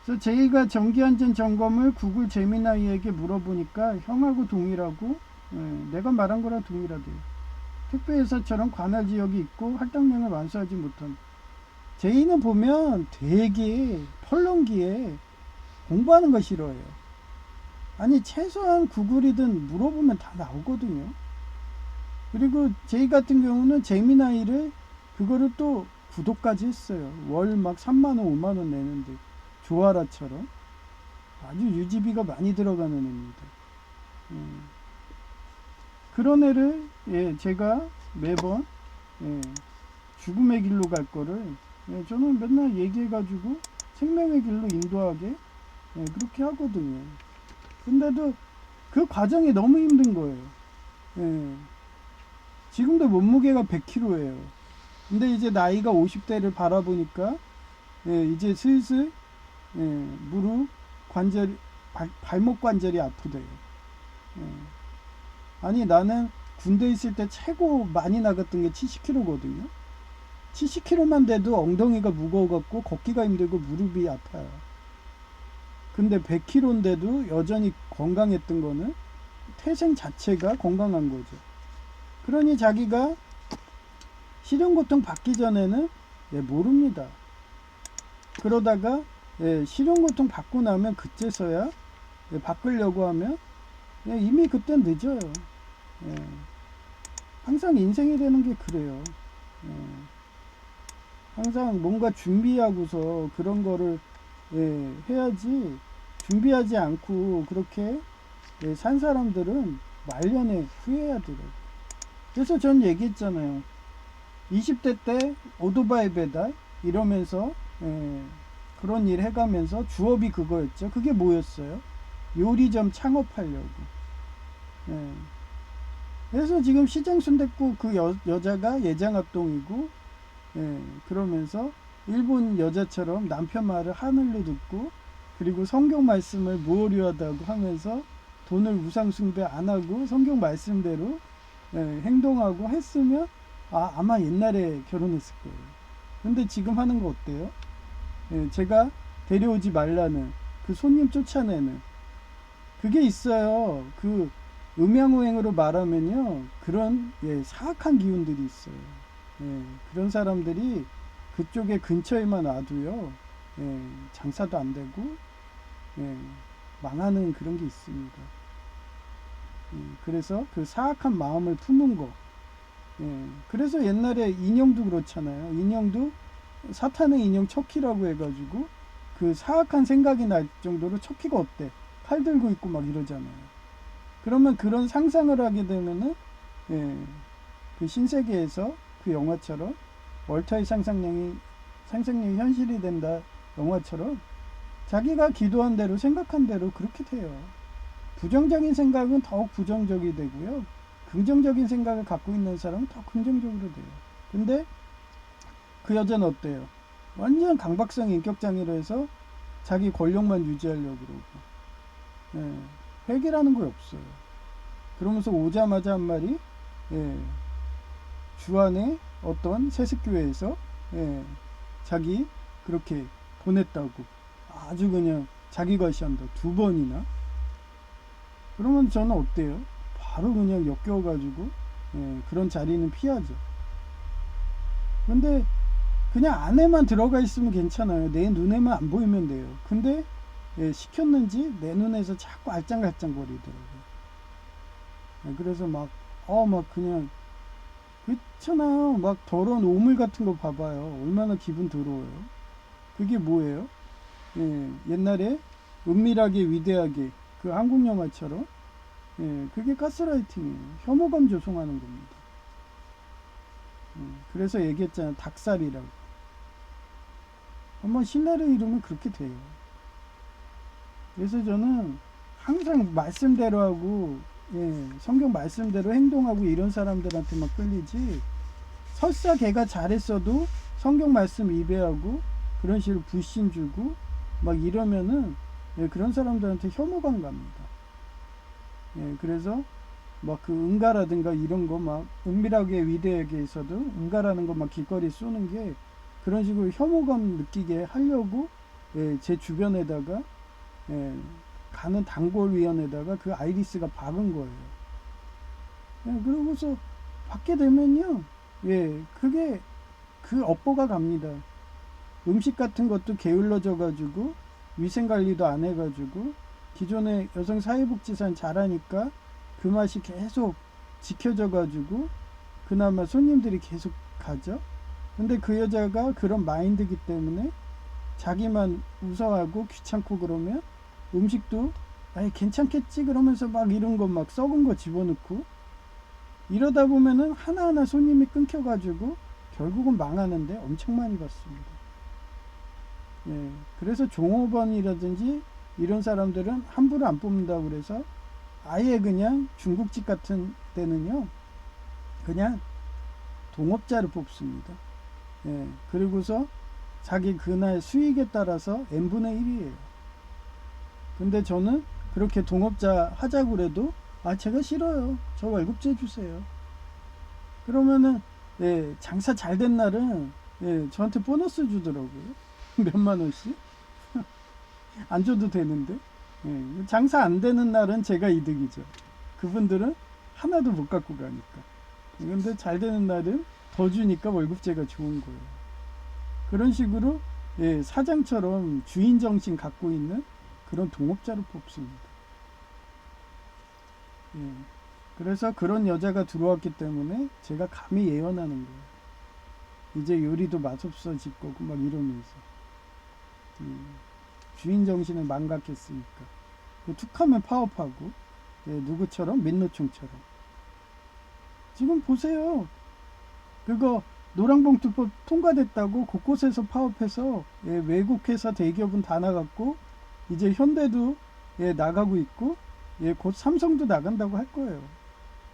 그래서 저희가 정기안전 점검을 구글 제미나이에게 물어보니까 형하고 동일하고 내가 말한 거랑 동일하대요. 택배회사처럼 관할 지역이 있고 할당량을 완수하지 못한. 제이는 보면 되게 펄렁기에 공부하는 거 싫어해요. 아니 최소한 구글이든 물어보면 다 나오거든요. 그리고 제이 같은 경우는 제미나이를 그거를 또 구독까지 했어요. 월 막 3만원 5만원 내는데 조아라처럼 아주 유지비가 많이 들어가는 애입니다. 그런 애를 제가 매번 죽음의 길로 갈 거를 저는 맨날 얘기해가지고 생명의 길로 인도하게 그렇게 하거든요. 근데도 그 과정이 너무 힘든 거예요. 지금도 몸무게가 100kg예요. 근데 이제 나이가 50대를 바라보니까 이제 슬슬 무릎 관절 발목 관절이 아프대요. 아니 나는 군대 있을 때 최고 많이 나갔던 게 70kg거든요. 70kg만 돼도 엉덩이가 무거워갖고 걷기가 힘들고 무릎이 아파요. 근데 100kg인데도 여전히 건강했던 거는 태생 자체가 건강한 거죠. 그러니 자기가 실현고통 받기 전에는 모릅니다. 그러다가 실현고통 받고 나면 그제서야 바꾸려고 하면 이미 그땐 늦어요. 항상 인생이 되는 게 그래요. 항상 뭔가 준비하고서 그런 거를 해야지 준비하지 않고 그렇게 산 사람들은 말년에 후회하더라고요. 그래서 전 얘기했잖아요. 20대 때 오토바이 배달 이러면서 그런 일 해가면서 주업이 그거였죠. 그게 뭐였어요? 요리점 창업하려고. 그래서 지금 시장순댓국 그 여자가 예장합동이고 그러면서 일본 여자처럼 남편 말을 하늘로 듣고 그리고 성경 말씀을 무오류하다고 하면서 돈을 우상숭배 안 하고 성경 말씀대로 행동하고 했으면 아마 옛날에 결혼했을 거예요. 근데 지금 하는 거 어때요? 제가 데려오지 말라는 그 손님 쫓아내는 그게 있어요. 그 음양오행으로 말하면요 그런 사악한 기운들이 있어요. 그런 사람들이 그쪽에 근처에만 와도요 장사도 안 되고 망하는 그런 게 있습니다. 그래서 그 사악한 마음을 품은 거. 그래서 옛날에 인형도 그렇잖아요. 인형도 사탄의 인형 척키라고 해가지고 그 사악한 생각이 날 정도로 척키가 어때? 칼 들고 있고 막 이러잖아요. 그러면 그런 상상을 하게 되면은 그 신세계에서 그 영화처럼 월터의 상상력이 현실이 된다 영화처럼 자기가 기도한 대로 생각한 대로 그렇게 돼요. 부정적인 생각은 더욱 부정적이 되고요. 긍정적인 생각을 갖고 있는 사람은 더 긍정적으로 돼요. 근데 그 여자는 어때요? 완전 강박성 인격장애로 해서 자기 권력만 유지하려고 그러고 회개라는 거 없어요. 그러면서 오자마자 한 말이 주안의 어떤 세습교회에서 자기 그렇게 보냈다고 아주 그냥 자기 과시한다 2번이나. 그러면 저는 어때요? 바로 그냥 역겨워가지고 그런 자리는 피하죠. 근데 그냥 안에만 들어가 있으면 괜찮아요. 내 눈에만 안 보이면 돼요. 근데 시켰는지 내 눈에서 자꾸 알짱알짱 거리더라고요. 그래서 막 그냥 그렇잖아요. 막 더러운 오물 같은 거 봐봐요. 얼마나 기분 더러워요. 그게 뭐예요? 옛날에 은밀하게 위대하게 그 한국 영화처럼 그게 가스라이팅이에요. 혐오감 조성하는 겁니다. 그래서 얘기했잖아요. 닭살이라고. 한번 신뢰를 잃으면 그렇게 돼요. 그래서 저는 항상 말씀대로 하고 성경 말씀대로 행동하고 이런 사람들한테만 끌리지, 설사 걔가 잘했어도 성경 말씀 위배하고 그런 식으로 불신 주고 막 이러면은 그런 사람들한테 혐오감 갑니다. 그래서 막 그 응가라든가 이런 거 막 은밀하게 위대하게에서도 응가라는 거 막 길거리 쏘는 게 그런 식으로 혐오감 느끼게 하려고 제 주변에다가 가는 단골위원에다가 그 아이리스가 박은 거예요. 그러고서 받게 되면요, 그게 그 업보가 갑니다. 음식 같은 것도 게을러져 가지고 위생 관리도 안 해가지고 기존에 여성 사회복지사는 잘하니까 그 맛이 계속 지켜져 가지고 그나마 손님들이 계속 가죠. 근데 그 여자가 그런 마인드기 때문에 자기만 우서하고 귀찮고 그러면 음식도 아이 괜찮겠지 그러면서 막 이런 거 막 썩은 거 집어넣고 이러다 보면은 하나하나 손님이 끊겨가지고 결국은 망하는데 엄청 많이 봤습니다. 그래서 종업원이라든지 이런 사람들은 함부로 안 뽑는다고 그래서 아예 그냥 중국집 같은 데는요 그냥 동업자를 뽑습니다. 그리고서 자기 그날 수익에 따라서 n분의 1이에요. 근데 저는 그렇게 동업자 하자고 그래도 제가 싫어요. 저 월급제 주세요. 그러면은 장사 잘 된 날은 저한테 보너스 주더라고요. 몇만 원씩. 안 줘도 되는데 장사 안 되는 날은 제가 이득이죠. 그분들은 하나도 못 갖고 가니까. 근데 잘 되는 날은 더 주니까 월급제가 좋은 거예요. 그런 식으로 사장처럼 주인 정신 갖고 있는 그런 동업자를 뽑습니다. 그래서 그런 여자가 들어왔기 때문에 제가 감히 예언하는 거예요. 이제 요리도 맛없어질 거고 막 이러면서 주인 정신을 망각했으니까 툭하면 파업하고 누구처럼 민노총처럼 지금 보세요. 그거 노랑봉투법 통과됐다고 곳곳에서 파업해서 외국 회사 대기업은 다 나갔고 이제 현대도 나가고 있고 곧 삼성도 나간다고 할 거예요.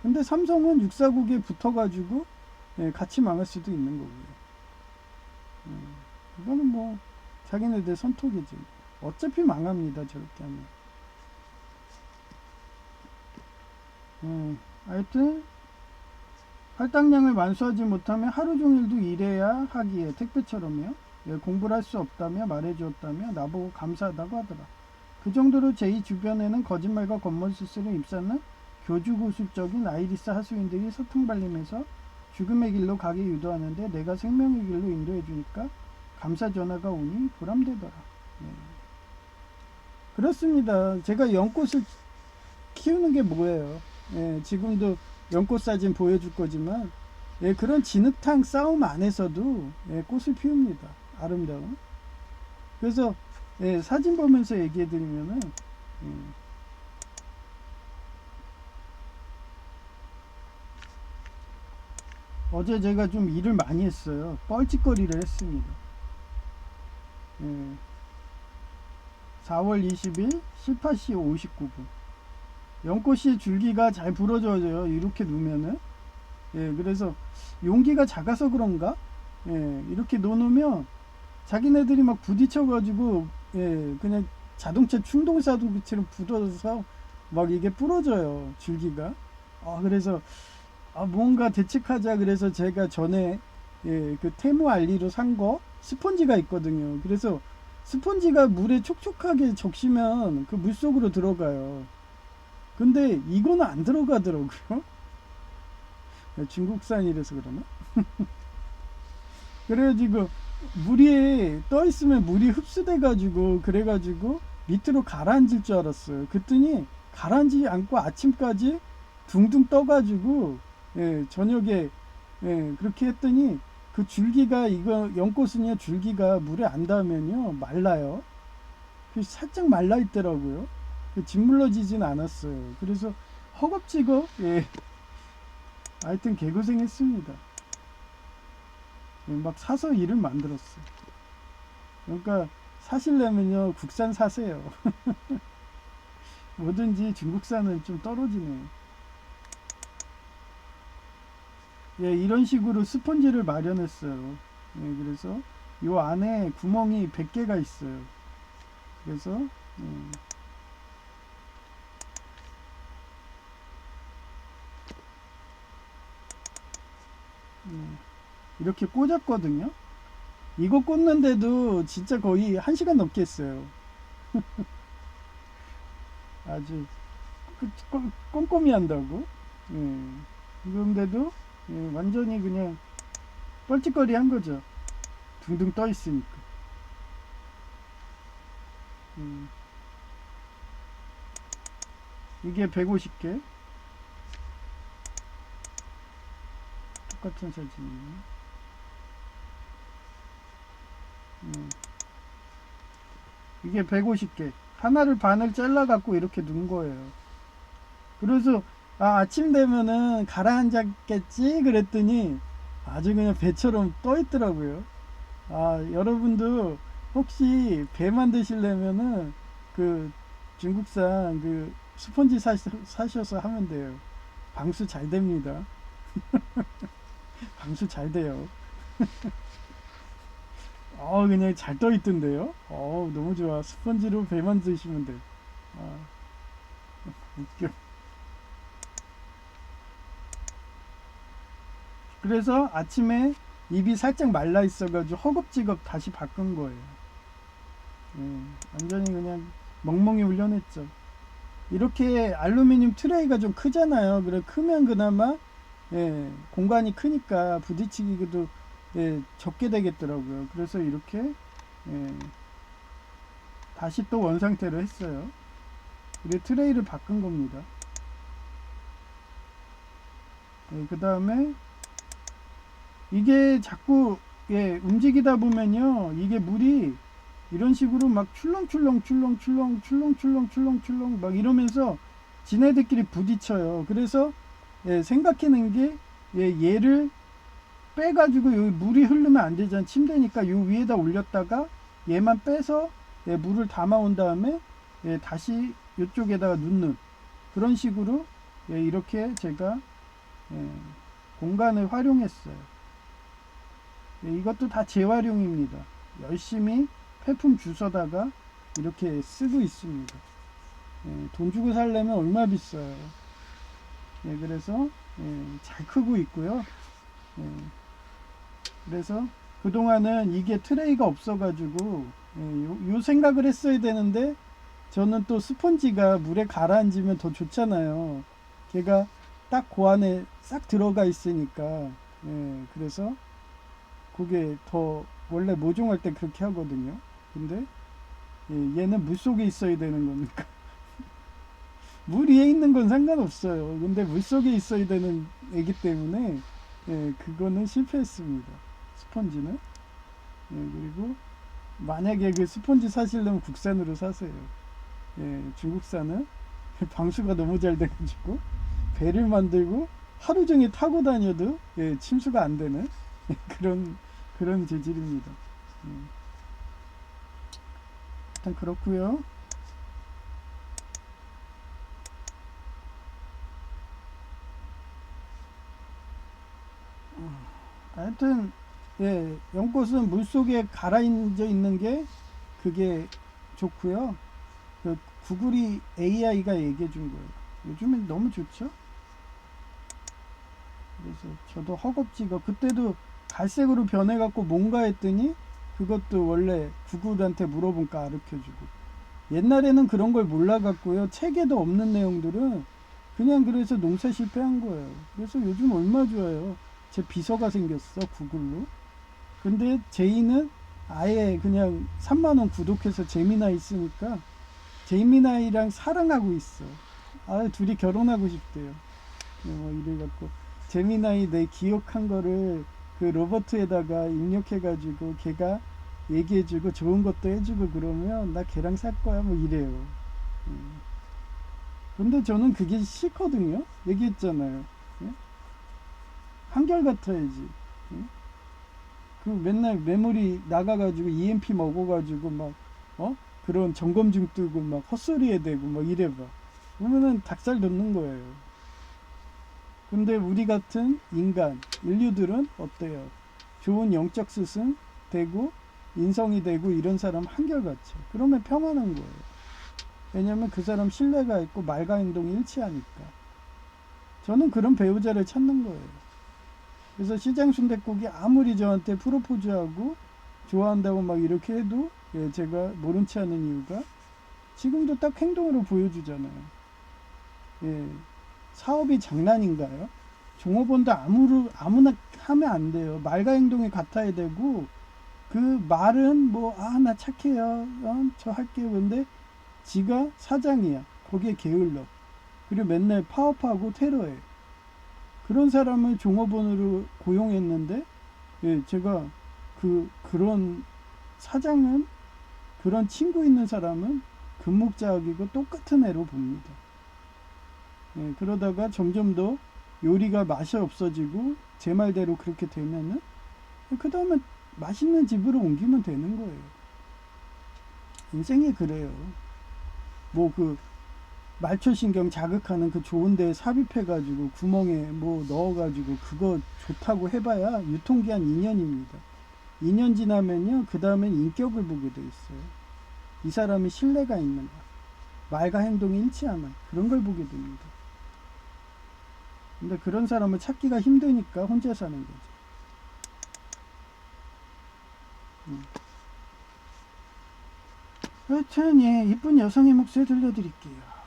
근데 삼성은 육사국에 붙어가지고 같이 망할 수도 있는 거고요. 이거는 뭐 자기네들 선톡이지. 어차피 망합니다. 저렇게 하면. 하여튼 할당량을 완수하지 못하면 하루 종일도 일해야 하기에 택배처럼요. 공부를 할 수 없다며 말해주었다며 나보고 감사하다고 하더라. 그 정도로 제 주변에는 거짓말과 겉멋술수를 입사는 교주고술적인 아이리스 하수인들이 서탕발림해서 죽음의 길로 가게 유도하는데 내가 생명의 길로 인도해주니까 감사 전화가 오니 보람되더라. 그렇습니다. 제가 연꽃을 키우는 게 뭐예요? 지금도 연꽃 사진 보여줄 거지만 그런 진흙탕 싸움 안에서도 꽃을 피웁니다. 아름다운. 그래서 사진 보면서 얘기해 드리면은 어제 제가 좀 일을 많이 했어요. 뻘짓거리를 했습니다. 4월 20일 18시 59분 연꽃이 줄기가 잘 부러져요. 이렇게 놓으면은 그래서 용기가 작아서 그런가 이렇게 놓으면 자기네들이 막 부딪혀 가지고 그냥 자동차 충동사고처럼 부러져서 막 이게 부러져요. 줄기가. 그래서 뭔가 대책하자 그래서 제가 전에 그 테무 알리로 산 거 스펀지가 있거든요. 그래서 스펀지가 물에 촉촉하게 적시면 그 물속으로 들어가요. 근데 이거는 안 들어가더라고요. 중국산이라서 그러나? 그래가지고 물이 떠 있으면 물이 흡수돼 가지고 그래가지고 밑으로 가라앉을 줄 알았어요. 그랬더니 가라앉지 않고 아침까지 둥둥 떠가지고 예, 저녁에 예, 그렇게 했더니 그 줄기가 이거 연꽃은요 줄기가 물에 안 닿으면요 말라요. 살짝 말라 있더라고요. 짓물러지진 않았어요. 그래서 허겁지겁 예, 하여튼 개고생했습니다. 예, 막 사서 일을 만들었어요. 그러니까 사시려면요 국산 사세요. 뭐든지 중국산은 좀 떨어지네요. 예, 이런 식으로 스펀지를 마련했어요. 예, 그래서 요 안에 구멍이 100개가 있어요. 그래서 이렇게 꽂았거든요. 이거 꽂는데도 진짜 거의 1시간 넘게 했어요. 아주 꼼꼼히 한다고. 예. 그런데도 예, 완전히 그냥 뻘짓거리 한 거죠. 둥둥 떠 있으니까. 이게 150개. 똑같은 사진이에요. 이게 150개. 하나를 반을 잘라 갖고 이렇게 넣은 거예요. 그래서 아침 되면은 가라앉았겠지 그랬더니 아주 그냥 배처럼 떠 있더라고요. 여러분도 혹시 배 만드시려면은 그 중국산 그 스펀지 사셔서 하면 돼요. 방수 잘 됩니다. 방수 잘 돼요. 그냥 잘 떠 있던데요. 너무 좋아. 스펀지로 배 만드시면 돼. 아, 웃겨. 그래서 아침에 입이 살짝 말라 있어가지고 허겁지겁 다시 바꾼 거예요. 예, 완전히 그냥 멍멍이 훈련했죠. 이렇게 알루미늄 트레이가 좀 크잖아요. 그래 크면 그나마 예, 공간이 크니까 부딪히기도 예, 적게 되겠더라고요. 그래서 이렇게 예, 다시 또 원상태로 했어요. 그래 트레이를 바꾼 겁니다. 예, 그 다음에 이게 자꾸 예, 움직이다 보면요 이게 물이 이런 식으로 막 출렁출렁 막 이러면서 지네들끼리 부딪혀요. 그래서 예, 생각해낸 게 예, 얘를 빼가지고 여기 물이 흐르면 안 되잖아. 침대니까 요 위에다 올렸다가 얘만 빼서 예, 물을 담아온 다음에 예, 다시 이쪽에다가 넣는 그런 식으로 예, 이렇게 제가 예, 공간을 활용했어요. 예, 이것도 다 재활용입니다. 열심히 폐품 주워다가 이렇게 쓰고 있습니다. 예, 돈 주고 살려면 얼마 비싸요. 예, 그래서 예, 잘 크고 있고요. 예, 그래서 그동안은 이게 트레이가 없어가지고 예, 요 생각을 했어야 되는데 저는 또 스펀지가 물에 가라앉으면 더 좋잖아요. 걔가 딱 그 안에 싹 들어가 있으니까 예, 그래서 그게 더 원래 모종할 때 그렇게 하거든요. 근데 예, 얘는 물 속에 있어야 되는 거니까 물 위에 있는 건 상관없어요. 근데 물 속에 있어야 되는 애기 때문에 예, 그거는 실패했습니다. 스펀지는 예, 그리고 만약에 그 스펀지 사시려면 국산으로 사세요. 예, 중국산은 방수가 너무 잘 돼가지고 배를 만들고 하루 종일 타고 다녀도 예, 침수가 안 되는 그런 재질입니다. 일단 그렇고요. 하여튼 예, 연꽃은 물속에 가라앉아 있는 게 그게 좋고요. 그 구글이 AI가 얘기해 준 거예요. 요즘엔 너무 좋죠. 그래서 저도 허겁지겁 그때도 갈색으로 변해갖고 뭔가 했더니 그것도 원래 구글한테 물어보니까 가르쳐주고 옛날에는 그런 걸 몰라갖고요 책에도 없는 내용들은 그냥 그래서 농사 실패한 거예요. 그래서 요즘 얼마 좋아요. 제 비서가 생겼어 구글로. 근데 제이는 아예 그냥 3만 원 구독해서 재미나이 쓰니까 재미나이랑 사랑하고 있어. 아, 둘이 결혼하고 싶대요. 뭐 이래갖고 재미나이 내 기억한 거를 그 로버트에다가 입력해가지고 걔가 얘기해주고 좋은 것도 해주고 그러면 나 걔랑 살 거야 뭐 이래요. 음. 근데 저는 그게 싫거든요. 얘기했잖아요. 예? 한결같아야지. 예? 그 맨날 메모리 나가가지고 EMP 먹어가지고 막 그런 점검증 뜨고 막 헛소리 해대고 막 이래봐. 그러면은 닭살 돋는 거예요. 근데 우리 같은 인간, 인류들은 어때요? 좋은 영적 스승 되고 인성이 되고 이런 사람 한결같이. 그러면 평안한 거예요. 왜냐면 그 사람 신뢰가 있고 말과 행동이 일치하니까. 저는 그런 배우자를 찾는 거예요. 그래서 시장 순댓국이 아무리 저한테 프로포즈하고 좋아한다고 막 이렇게 해도 제가 모른 체 하는 이유가 지금도 딱 행동으로 보여주잖아요. 예, 사업이 장난인가요? 종업원도 아무나 하면 안 돼요. 말과 행동이 같아야 되고 그 말은 뭐 나 착해요. 저 할게요. 근데 지가 사장이야. 거기에 게을러. 그리고 맨날 파업하고 테러해. 그런 사람을 종업원으로 고용했는데 제가 그런 사장은 그런 친구 있는 사람은 금목자학이고 똑같은 애로 봅니다. 그러다가 점점 더 요리가 맛이 없어지고 제 말대로 그렇게 되면은 그 다음에 맛있는 집으로 옮기면 되는 거예요. 인생이 그래요. 뭐 그 말초신경 자극하는 그 좋은 데 삽입해가지고 구멍에 뭐 넣어가지고 그거 좋다고 해봐야 유통기한 2년입니다. 2년 지나면요 그 다음엔 인격을 보게 돼 있어요. 이 사람이 신뢰가 있는가, 말과 행동이 일치하나 그런 걸 보게 됩니다. 근데 그런 사람을 찾기가 힘드니까 혼자 사는 거죠. 여튼 이쁜 여성의 목소리 들려드릴게요.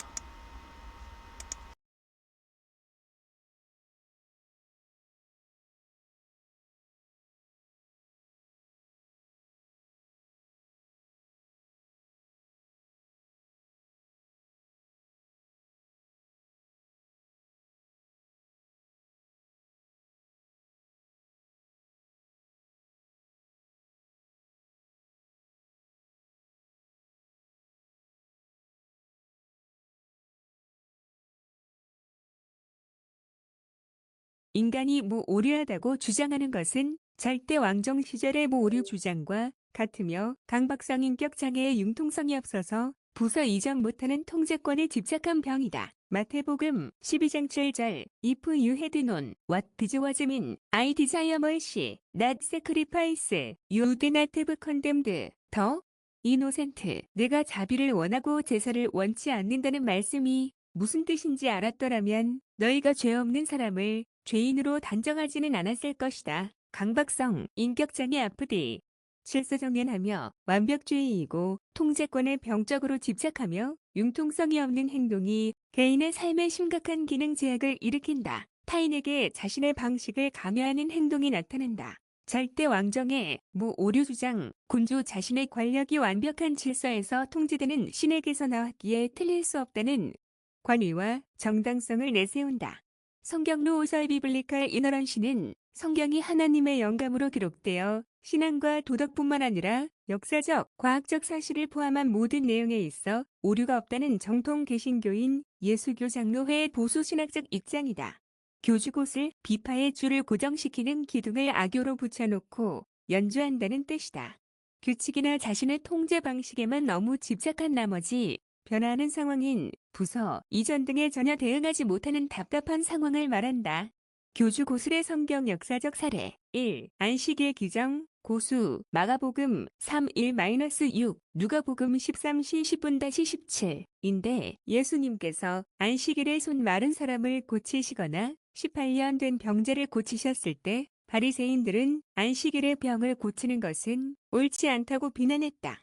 인간이 무오류하다고 주장하는 것은 절대 왕정 시절의 무오류 주장과 같으며 강박성 인격 장애의 융통성이 없어서 부서 이전 못하는 통제권에 집착한 병이다. 마태복음 12장 7절 If you had known what was mean, I desire mercy, not sacrifice, you would not have condemned the innocent. 내가 자비를 원하고 제사를 원치 않는다는 말씀이 무슨 뜻인지 알았더라면 너희가 죄 없는 사람을 죄인으로 단정하지는 않았을 것이다. 강박성, 인격장애 아프디. 실수정연하며 완벽주의이고 통제권에 병적으로 집착하며 융통성이 없는 행동이 개인의 삶에 심각한 기능 제약을 일으킨다. 타인에게 자신의 방식을 강요하는 행동이 나타난다. 절대 왕정의 무오류 주장, 군주 자신의 권력이 완벽한 질서에서 통제되는 신에게서 나왔기에 틀릴 수 없다는 권위와 정당성을 내세운다. 성경루 오설 비블리칼 이너런시는 성경이 하나님의 영감으로 기록되어 신앙과 도덕뿐만 아니라 역사적, 과학적 사실을 포함한 모든 내용에 있어 오류가 없다는 정통 개신교인 예수교 장로회의 보수 신학적 입장이다. 교주곳을 비파의 줄을 고정시키는 기둥을 악교로 붙여놓고 연주한다는 뜻이다. 규칙이나 자신의 통제 방식에만 너무 집착한 나머지 변화하는 상황인 부서, 이전 등에 전혀 대응하지 못하는 답답한 상황을 말한다. 교주 고술의 성경 역사적 사례 1. 안식일 규정 고수 마가복음 3:1-6 누가복음 13시 10분-17 인데 예수님께서 안식일에 손 마른 사람을 고치시거나 18년 된 병자를 고치셨을 때 바리새인들은 안식일에 병을 고치는 것은 옳지 않다고 비난했다.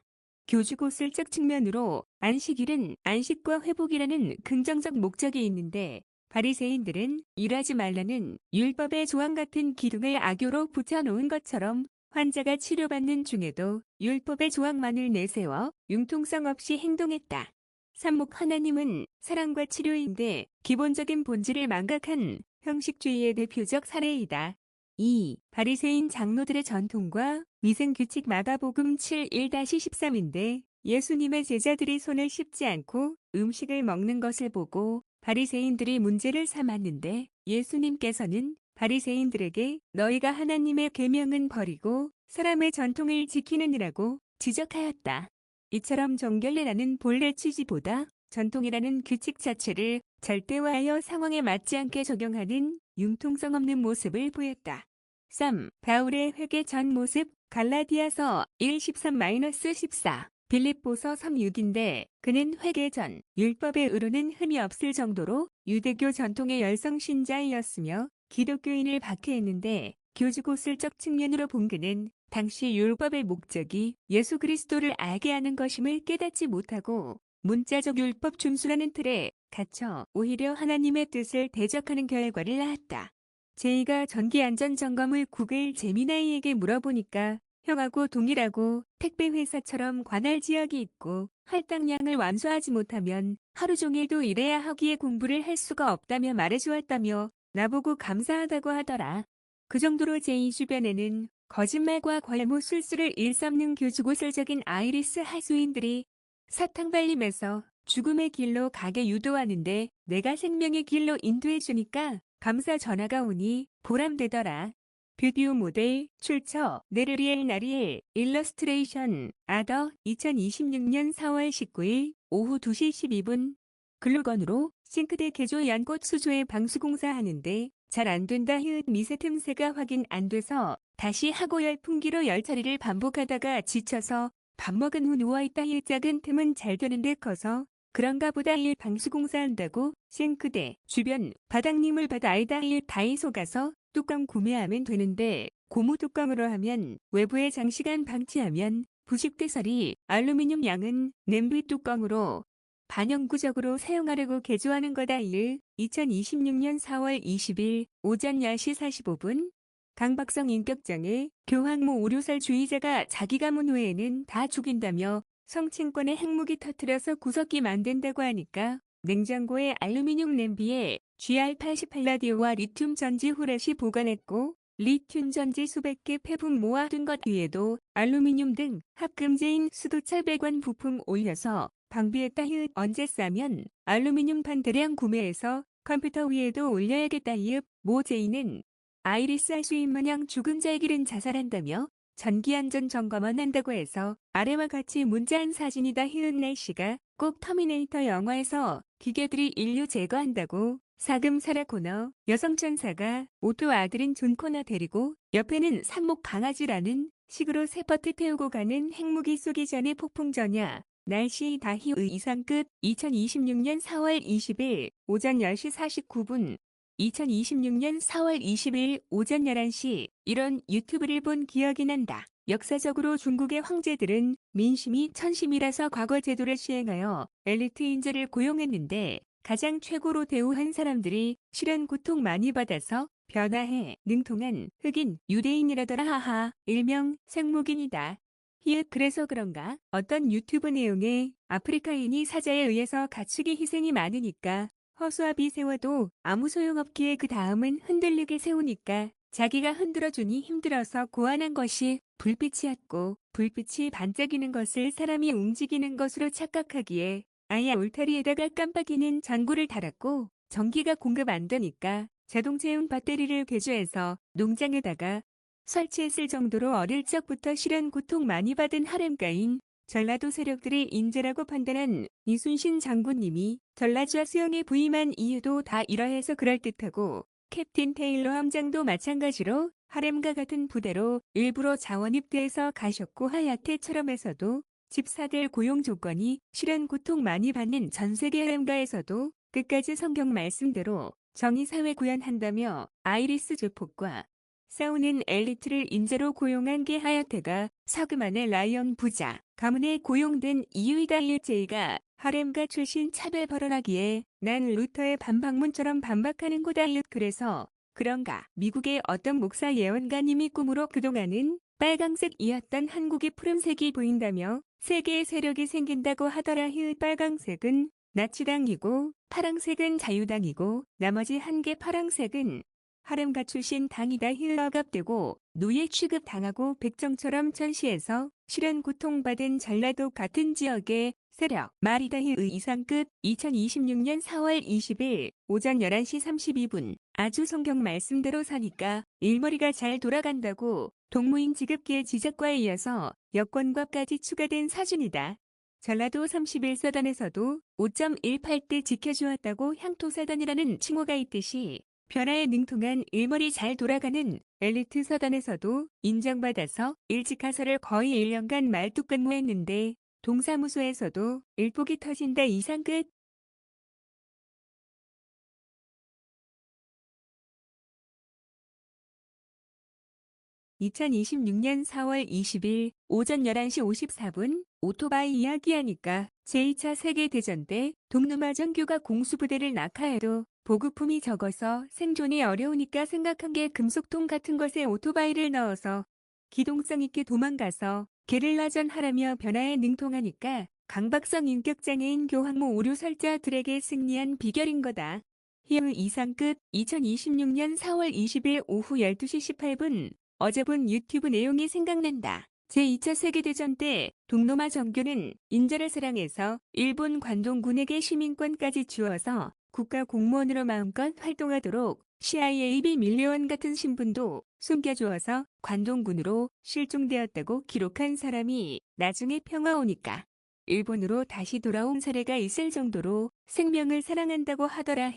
교주고술적 측면으로 안식일은 안식과 회복이라는 긍정적 목적이 있는데 바리새인들은 일하지 말라는 율법의 조항 같은 기둥을 악교로 붙여놓은 것처럼 환자가 치료받는 중에도 율법의 조항만을 내세워 융통성 없이 행동했다. 삽목 하나님은 사랑과 치료인데 기본적인 본질을 망각한 형식주의의 대표적 사례이다. 2. 바리새인 장로들의 전통과 위생규칙 마가복음 7:1-13인데 예수님의 제자들이 손을 씻지 않고 음식을 먹는 것을 보고 바리새인들이 문제를 삼았는데 예수님께서는 바리새인들에게 너희가 하나님의 계명은 버리고 사람의 전통을 지키느니라고 지적하였다. 이처럼 정결례라는 본래 취지보다 전통이라는 규칙 자체를 절대화하여 상황에 맞지 않게 적용하는 융통성 없는 모습을 보였다. 3. 바울의 회개 전 모습 갈라디아서 1:13-14 빌립보서 3:6인데 그는 회개 전 율법의 의로는 흠이 없을 정도로 유대교 전통의 열성 신자이었으며 기독교인을 박해했는데 교주고슬적 측면으로 본 그는 당시 율법의 목적이 예수 그리스도를 알게 하는 것임을 깨닫지 못하고 문자적 율법 준수라는 틀에 갇혀 오히려 하나님의 뜻을 대적하는 결과를 낳았다. 제이가 전기안전점검을 구글 제미나이에게 물어보니까 형하고 동일하고 택배회사처럼 관할 지역이 있고 할당량을 완수하지 못하면 하루 종일도 일해야 하기에 공부를 할 수가 없다며 말해주었다며 나보고 감사하다고 하더라. 그 정도로 제이 주변에는 거짓말과 괄모술수를 일삼는 교주고슬적인 아이리스 하수인들이 사탕 발림에서 죽음의 길로 가게 유도하는데 내가 생명의 길로 인도해주니까 감사 전화가 오니 보람되더라. 뷰디오 모델 출처 네르리엘 나리엘 일러스트레이션 아더 2026년 4월 19일 오후 2시 12분 글루건으로 싱크대 개조 연꽃 수조에 방수공사 하는데 잘 안된다 히읗 미세 틈새가 확인 안돼서 다시 하고 열풍기로 10차례를 반복하다가 지쳐서 밥 먹은 후 누워있다 힐 작은 틈은 잘 되는데 커서 그런가 보다 힐 방수공사 한다고 싱크대 주변 바닥님을 받아 아이다 힐 다이소 가서 뚜껑 구매하면 되는데 고무 뚜껑으로 하면 외부에 장시간 방치하면 부식되서리 알루미늄 양은 냄비 뚜껑으로 반영구적으로 사용하려고 개조하는 거다. 2026년 4월 20일 오전 10시 45분 강박성 인격장애 교황모 오류살주의자가 자기 가문 외에는 다 죽인다며 성층권의 핵무기 터뜨려서 구석기 만든다고 하니까 냉장고에 알루미늄 냄비에 GR88 라디오와 리튬 전지 후레쉬 보관했고 리튬 전지 수백 개 폐분 모아둔 것 위에도 알루미늄 등 합금제인 수도차 배관 부품 올려서 방비했다. 히읗 언제 싸면 알루미늄 판 대량 구매해서 컴퓨터 위에도 올려야겠다. 모 제이는 아이리스 하수인 마냥 죽은 자의 길은 자살한다며 전기안전 점검만 한다고 해서 아래와 같이 문자한 사진이다. 히읗 날씨가 꼭 터미네이터 영화에서 기계들이 인류 제거한다고 사금 사라 코너 여성천사가 오토 아들인 존 코너 데리고 옆에는 삽목 강아지라는 식으로 세퍼트 태우고 가는 핵무기 쏘기 전에 폭풍 전야 날씨 다희 이상 끝 2026년 4월 20일 오전 10시 49분 2026년 4월 20일 오전 11시 이런 유튜브를 본 기억이 난다. 역사적으로 중국의 황제들은 민심이 천심이라서 과거 제도를 시행하여 엘리트 인재를 고용했는데 가장 최고로 대우한 사람들이 실현 고통 많이 받아서 변화해 능통한 흑인 유대인이라더라. 하하 일명 생목인이다. 히읗 그래서 그런가 어떤 유튜브 내용에 아프리카인이 사자에 의해서 가축의 희생이 많으니까 허수아비 세워도 아무 소용없기에 그 다음은 흔들리게 세우니까 자기가 흔들어주니 힘들어서 고안한 것이 불빛이었고 불빛이 반짝이는 것을 사람이 움직이는 것으로 착각하기에 아예 울타리에다가 깜빡이는 전구를 달았고 전기가 공급 안 되니까 자동체용 배터리를 개조해서 농장에다가 설치했을 정도로 어릴 적부터 실현 고통 많이 받은 하렘가인 전라도 세력들의 인재라고 판단한 이순신 장군님이 전라주와 수영에 부임한 이유도 다 이러해서 그럴듯하고 캡틴 테일러 함장도 마찬가지로 하렘과 같은 부대로 일부러 자원 입대해서 가셨고 하야테처럼에서도 집사들 고용 조건이 실현 고통 많이 받는 전세계 하렘가에서도 끝까지 성경 말씀대로 정의사회 구현한다며 아이리스 조폭과 싸우는 엘리트를 인재로 고용한 게 하야테가 사그만의 라이언 부자 가문에 고용된 이유이다. 일제이가 하렘가 출신 차별 발언하기에 난 루터의 반박문처럼 반박하는 거다. 그래서 그런가 미국의 어떤 목사 예언가님이 꿈으로 그동안은 빨강색이었던 한국이 푸른색이 보인다며 세계의 세력이 생긴다고 하더라. 빨강색은 나치당이고 파랑색은 자유당이고 나머지 한 개 파랑색은 하렘가 출신 당이다. 억압되고 노예 취급당하고 백정처럼 전시해서 실현 고통받은 전라도 같은 지역의 세력 말이다. 이상 끝. 2026년 4월 20일 오전 11시 32분 아주 성경 말씀대로 사니까 일머리가 잘 돌아간다고 동무인 지급기의 지적과에 이어서 여권과까지 추가된 사준이다. 전라도 31사단에서도 5.18대 지켜주었다고 향토사단이라는 칭호가 있듯이 변화에 능통한 일머리 잘 돌아가는 엘리트 사단에서도 인정받아서 일찍 가서를 거의 1년간 말뚝 근무했는데 동사무소에서도 일복이 터진다. 이상 끝. 2026년 4월 20일 오전 11시 54분 오토바이 이야기하니까 제2차 세계대전 때 동누마 정규가 공수부대를 낙하해도 보급품이 적어서 생존이 어려우니까 생각한 게 금속통 같은 것에 오토바이를 넣어서 기동성 있게 도망가서 게릴라전 하라며 변화에 능통하니까 강박성 인격장애인 교황모 오류설자들에게 승리한 비결인 거다. 희의 이상 끝. 2026년 4월 20일 오후 12시 18분 어제 본 유튜브 내용이 생각난다. 제2차 세계대전 때 동노마 정교는 인자를 사랑해서 일본 관동군에게 시민권까지 주어서 국가 공무원으로 마음껏 활동하도록 CIA 비밀요원 같은 신분도 숨겨주어서 관동군으로 실종되었다고 기록한 사람이 나중에 평화 오니까 일본으로 다시 돌아온 사례가 있을 정도로 생명을 사랑한다고 하더라.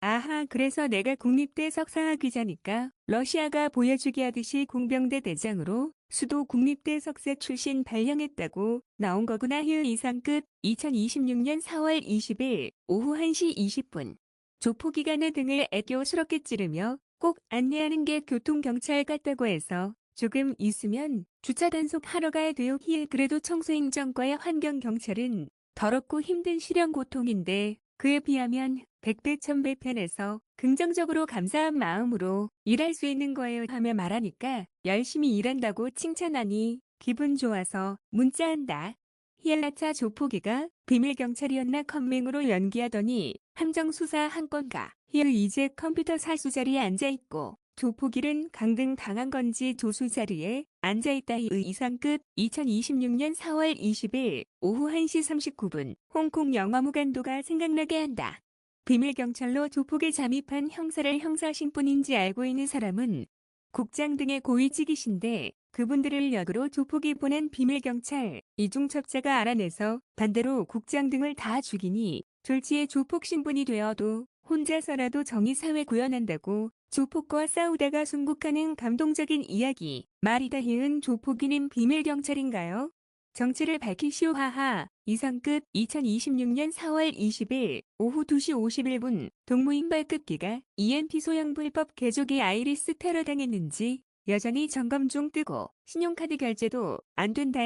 아하, 그래서 내가 국립대 석사학위자니까 러시아가 보여주기 하듯이 공병대 대장으로 수도 국립대 석사 출신 발령했다고 나온 거구나. 이상 끝. 2026년 4월 20일 오후 1시 20분 조폭기관의 등을 애교스럽게 찌르며 꼭 안내하는 게 교통경찰 같다고 해서 조금 있으면 주차 단속하러 가야 돼요. 그래도 청소행정과의 환경경찰은 더럽고 힘든 실형 고통인데 그에 비하면 100배 1000배 편에서 긍정적으로 감사한 마음으로 일할 수 있는 거예요 하며 말하니까 열심히 일한다고 칭찬하니 기분 좋아서 문자한다. 히알라차 조폭이가 비밀경찰이었나 컴맹으로 연기하더니 함정수사 한 건가. 이제 컴퓨터 사수 자리에 앉아있고 조폭일은 강등 당한 건지 조수 자리에 앉아있다. 이상 끝. 2026년 4월 20일 오후 1시 39분 홍콩 영화무간도가 생각나게 한다. 비밀경찰로 조폭에 잠입한 형사를 형사신분인지 알고 있는 사람은 국장 등의 고위직이신데 그분들을 역으로 조폭이 보낸 비밀경찰 이중첩자가 알아내서 반대로 국장 등을 다 죽이니 졸지에 조폭 신분이 되어도 혼자서라도 정의사회 구현한다고 조폭과 싸우다가 순국하는 감동적인 이야기 말이다. 조폭이는 비밀경찰인가요? 정체를 밝히시오. 하하. 이상 끝. 2026년 4월 20일 오후 2시 51분 동무인 발급기가 EMP 소형 불법 개조기 아이리스 테러 당했는지 여전히 점검 중 뜨고 신용카드 결제도 안 된다.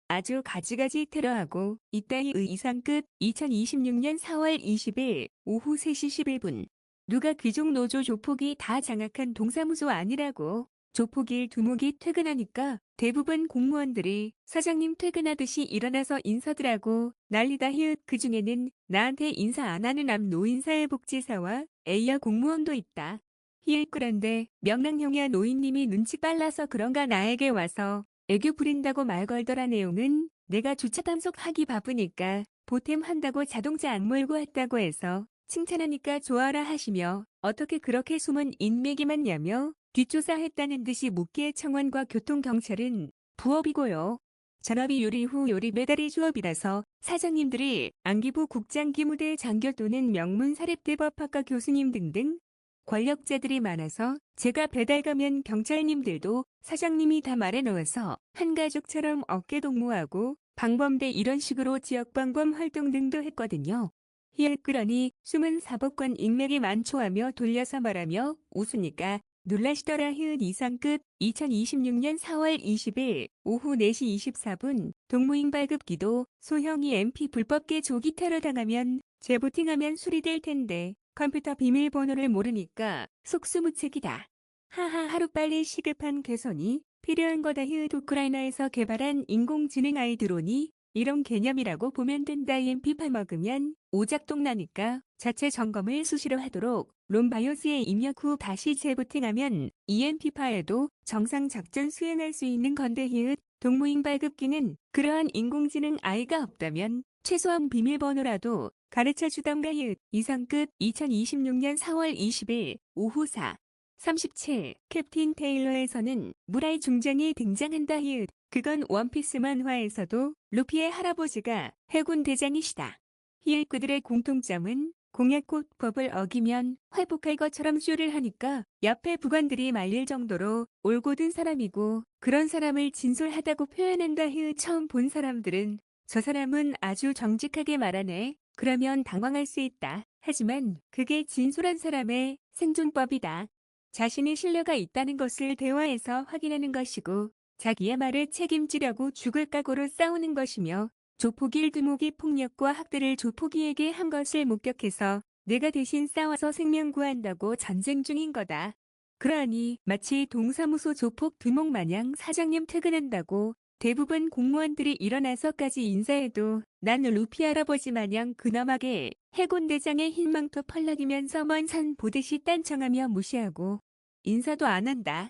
아주 가지가지 테러하고 있다. 이상 끝. 2026년 4월 20일 오후 3시 11분 누가 귀족 노조 조폭이 다 장악한 동사무소 아니라고. 조폭일 두목이 퇴근하니까 대부분 공무원들이 사장님 퇴근하듯이 일어나서 인사드라고 난리다. 그중에는 나한테 인사 안 하는 앞 노인사회복지사와 A야 공무원도 있다. 그런데 명랑형이야 노인님이 눈치 빨라서 그런가 나에게 와서 애교 부린다고 말 걸더라. 내용은 내가 주차 단속하기 바쁘니까 보탬 한다고 자동차 안 몰고 왔다고 해서 칭찬하니까 좋아라 하시며 어떻게 그렇게 숨은 인맥이 많냐며 뒷조사했다는 듯이 묻기에 청원과 교통경찰은 부업이고요. 전업이 요리 후 요리 배달이 주업이라서 사장님들이 안기부 국장 기무대 장교 또는 명문 사립대법학과 교수님 등등 권력자들이 많아서 제가 배달 가면 경찰님들도 사장님이 다 말해놓아서 한 가족처럼 어깨 동무하고 방범대 이런 식으로 지역방범 활동 등도 했거든요. 그러니 숨은 사법관 인맥이 많초하며 돌려서 말하며 웃으니까 놀라시더라. 이상 끝. 2026년 4월 20일 오후 4시 24분 동무인 발급기도 소형이 MP 불법계 조기 테러 당하면 재부팅하면 수리될 텐데 컴퓨터 비밀번호를 모르니까 속수무책이다. 하하. 하루빨리 시급한 개선이 필요한 거다. 우크라이나에서 개발한 인공지능 아이 드론이 이런 개념이라고 보면 된다. EMP 파먹으면 오작동 나니까 자체 점검을 수시로 하도록 롬바이오스에 입력 후 다시 재부팅하면 EMP파에도 정상 작전 수행할 수 있는 건데 동무인 발급기는 그러한 인공지능 아이가 없다면 최소한 비밀번호라도 가르쳐 주던가. 이상 끝. 2026년 4월 20일 오후 4:37 캡틴 테일러에서는 무라이 중장이 등장한다. 그건 원피스 만화에서도 루피의 할아버지가 해군 대장이시다. 그들의 공통점은 공약꽃법을 어기면 회복할 것처럼 쇼를 하니까 옆에 부관들이 말릴 정도로 올곧은 사람이고 그런 사람을 진솔하다고 표현한다. 처음 본 사람들은 저 사람은 아주 정직하게 말하네. 그러면 당황할 수 있다. 하지만 그게 진솔한 사람의 생존법이다. 자신이 신뢰가 있다는 것을 대화에서 확인하는 것이고 자기의 말을 책임지려고 죽을 각오로 싸우는 것이며 조폭일 두목이 폭력과 학대를 조폭이에게 한 것을 목격해서 내가 대신 싸워서 생명 구한다고 전쟁 중인 거다. 그러니 마치 동사무소 조폭 두목 마냥 사장님 퇴근한다고 대부분 공무원들이 일어나서까지 인사해도 난 루피 할아버지 마냥 근엄하게 해군 대장의 흰 망토 펄럭이면서 먼 산 보듯이 딴청하며 무시하고 인사도 안 한다.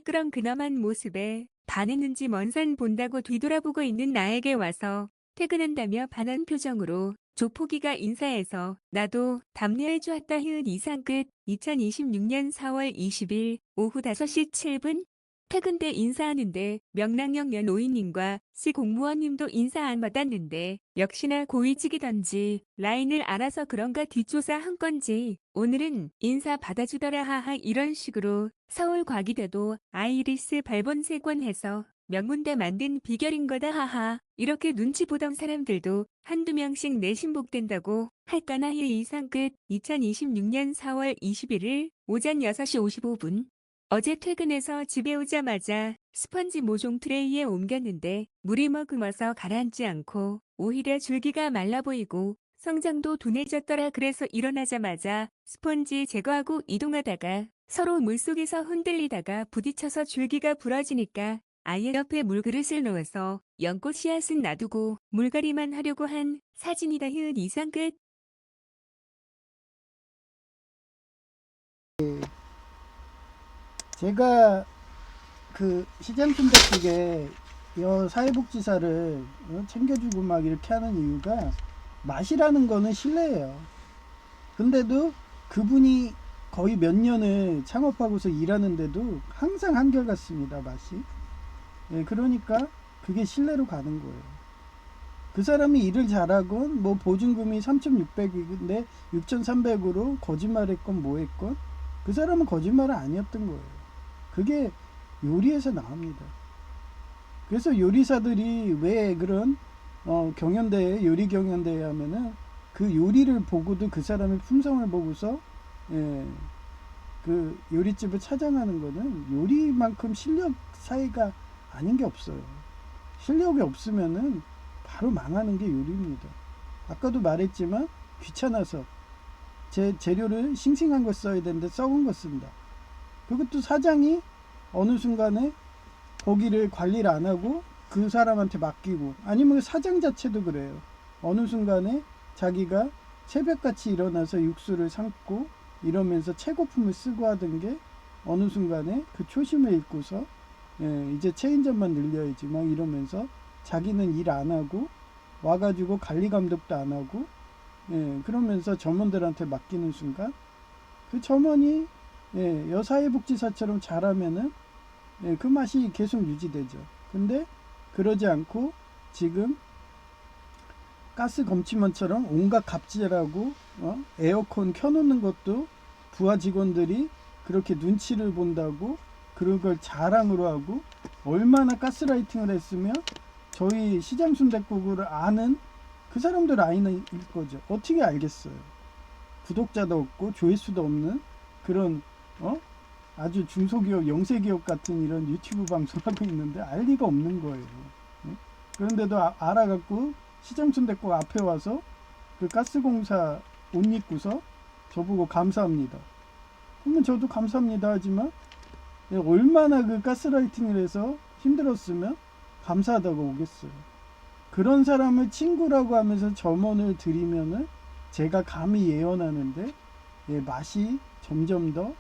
그런 근엄한 모습에 반했는지 먼 산 본다고 뒤돌아보고 있는 나에게 와서 퇴근한다며 반한 표정으로 조폭이가 인사해서 나도 답례해 주었다. 이상 끝. 2026년 4월 20일 오후 5시 7분 퇴근 때 인사하는데 명랑영면 노인님과 C 공무원님도 인사 안 받았는데 역시나 고위직이던지 라인을 알아서 그런가 뒷조사한 건지 오늘은 인사 받아주더라. 하하. 이런 식으로 서울 과기대도 아이리스 발본색원해서 명문대 만든 비결인 거다. 하하. 이렇게 눈치 보던 사람들도 한두 명씩 내신복된다고 할까나. 이상 끝. 2026년 4월 21일 오전 6시 55분 어제 퇴근해서 집에 오자마자 스펀지 모종 트레이에 옮겼는데 물이 머금어서 가라앉지 않고 오히려 줄기가 말라 보이고 성장도 둔해졌더라. 그래서 일어나자마자 스펀지 제거하고 이동하다가 서로 물속에서 흔들리다가 부딪혀서 줄기가 부러지니까 아예 옆에 물그릇을 놓아서 연꽃 씨앗은 놔두고 물갈이만 하려고 한 사진이다. 이상 끝. 제가 그 시장촌덕국에 여 사회복지사를 챙겨주고 막 이렇게 하는 이유가 맛이라는 거는 신뢰예요. 근데도 그분이 거의 몇 년을 창업하고서 일하는데도 항상 한결같습니다, 맛이. 예, 그러니까 그게 신뢰로 가는 거예요. 그 사람이 일을 잘하건 뭐 보증금이 3,600인데 6,300으로 거짓말했건 뭐했건 그 사람은 거짓말은 아니었던 거예요. 그게 요리에서 나옵니다. 그래서 요리사들이 왜 그런 경연대회, 요리 경연대회 하면은 그 요리를 보고도 그 사람의 품성을 보고서 그 요리집을 찾아가는 거는 요리만큼 실력 차이가 아닌 게 없어요. 실력이 없으면은 바로 망하는 게 요리입니다. 아까도 말했지만 귀찮아서 제 재료를 싱싱한 거 써야 되는데 썩은 거 쓴다. 그것도 사장이 어느 순간에 고기를 관리를 안 하고 그 사람한테 맡기고 아니면 사장 자체도 그래요. 어느 순간에 자기가 새벽같이 일어나서 육수를 삶고 이러면서 최고품을 쓰고 하던 게 어느 순간에 그 초심을 잃고서 이제 체인점만 늘려야지 막 이러면서 자기는 일 안 하고 와가지고 관리 감독도 안 하고 그러면서 점원들한테 맡기는 순간 그 점원이 여사회복지사처럼 잘하면은 그 맛이 계속 유지되죠. 근데 그러지 않고 지금 가스 검침원처럼 온갖 갑질하고 에어컨 켜놓는 것도 부하 직원들이 그렇게 눈치를 본다고 그런 걸 자랑으로 하고 얼마나 가스라이팅을 했으면 저희 시장순댓국을 아는 그 사람들 아이는 일 거죠. 어떻게 알겠어요. 구독자도 없고 조회수도 없는 그런 아주 중소기업, 영세기업 같은 이런 유튜브 방송하고 있는데 알 리가 없는 거예요. 그런데도 알아갖고 시장촌대국 앞에 와서 그 가스공사 옷 입고서 저보고 감사합니다. 그러면 저도 감사합니다 하지만 얼마나 그 가스라이팅을 해서 힘들었으면 감사하다고 오겠어요. 그런 사람을 친구라고 하면서 점원을 드리면은 제가 감히 예언하는데 맛이 점점 더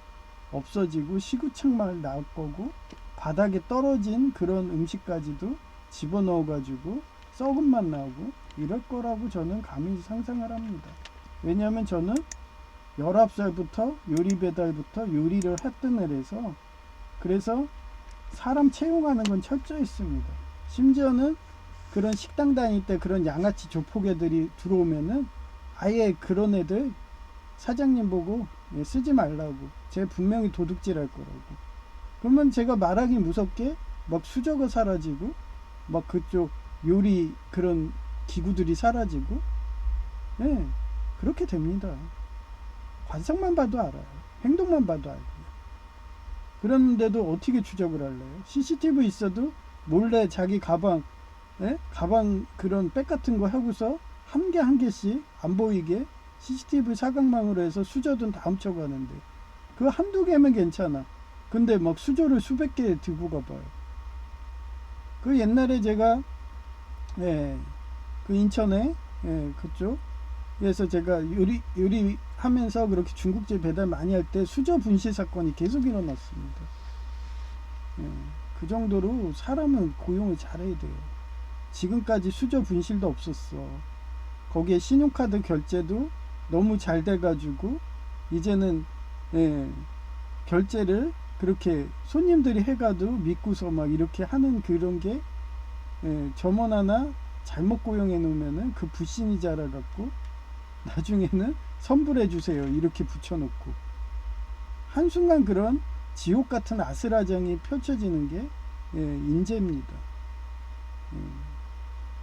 없어지고 시구창만 나올 거고 바닥에 떨어진 그런 음식까지도 집어넣어 가지고 썩은 맛 나오고 이럴 거라고 저는 감히 상상을 합니다. 왜냐하면 저는 19살부터 요리 배달부터 요리를 했던 애라서 그래서 사람 채용하는 건 철저했습니다. 심지어는 그런 식당 다닐 때 그런 양아치 조폭애들이 들어오면은 아예 그런 애들 사장님 보고 쓰지 말라고 제 분명히 도둑질 할 거라고 그러면 제가 말하기 무섭게 막 수저가 사라지고 막 그쪽 요리 그런 기구들이 사라지고 그렇게 됩니다. 관상만 봐도 알아요. 행동만 봐도 알고요. 그런데도 어떻게 추적을 할래요? CCTV 있어도 몰래 자기 가방 가방 그런 백 같은 거 하고서 한 개 한 개씩 안 보이게 CCTV 사각망으로 해서 수저든 다 훔쳐가는데 그거 한두 개면 괜찮아. 근데 막 수저를 수백 개 들고 가봐요. 그 옛날에 제가 그 인천에 그쪽에서 제가 요리 하면서 그렇게 중국집 배달 많이 할 때 수저 분실 사건이 계속 일어났습니다. 그 정도로 사람은 고용을 잘해야 돼요. 지금까지 수저 분실도 없었어. 거기에 신용카드 결제도 너무 잘 돼가지고 이제는 결제를 그렇게 손님들이 해가도 믿고서 막 이렇게 하는 그런 게 점원 하나 잘못 고용해 놓으면은 그 불신이 자라갖고 나중에는 선불해 주세요 이렇게 붙여놓고 한순간 그런 지옥 같은 아슬아장이 펼쳐지는 게 인재입니다.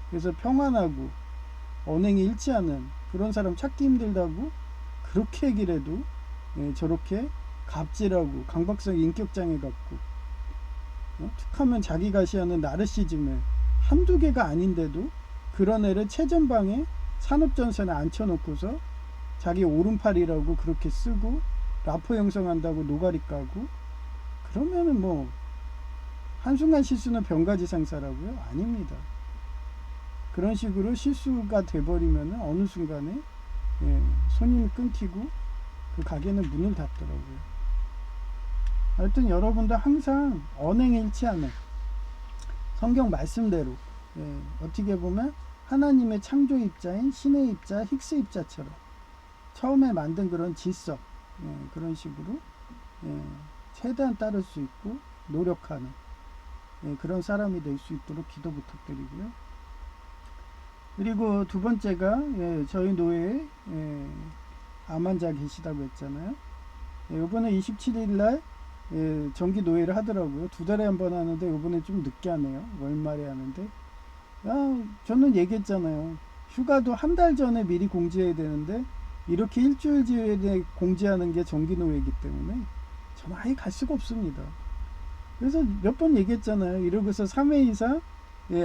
그래서 평안하고 언행이 일치하는 그런 사람 찾기 힘들다고 그렇게 얘기를 해도 저렇게 갑질하고 강박성 인격장애 갖고 툭하면 자기 가시하는 나르시즘에 한두 개가 아닌데도 그런 애를 최전방에 산업전선에 앉혀놓고서 자기 오른팔이라고 그렇게 쓰고 라포 형성한다고 노가리 까고 그러면은 뭐 한순간 실수는 병가지 상사라고요? 아닙니다. 그런 식으로 실수가 돼버리면은 어느 순간에 손님이 끊기고 그 가게는 문을 닫더라고요. 하여튼 여러분도 항상 언행일치하는 성경 말씀대로 어떻게 보면 하나님의 창조 입자인 신의 입자 힉스 입자처럼 처음에 만든 그런 질서 그런 식으로 최대한 따를 수 있고 노력하는 그런 사람이 될 수 있도록 기도 부탁드리고요. 그리고 두 번째가 저희 노예에 암 환자 계시다고 했잖아요. 이번에 27일 날 정기 노예를 하더라고요. 2달에 한 번 하는데 이번에 좀 늦게 하네요. 월말에 하는데 저는 얘기했잖아요. 휴가도 한 달 전에 미리 공지해야 되는데 이렇게 일주일 전에 공지하는 게 정기 노예이기 때문에 저는 아예 갈 수가 없습니다. 그래서 몇 번 얘기했잖아요. 이러고서 3회 이상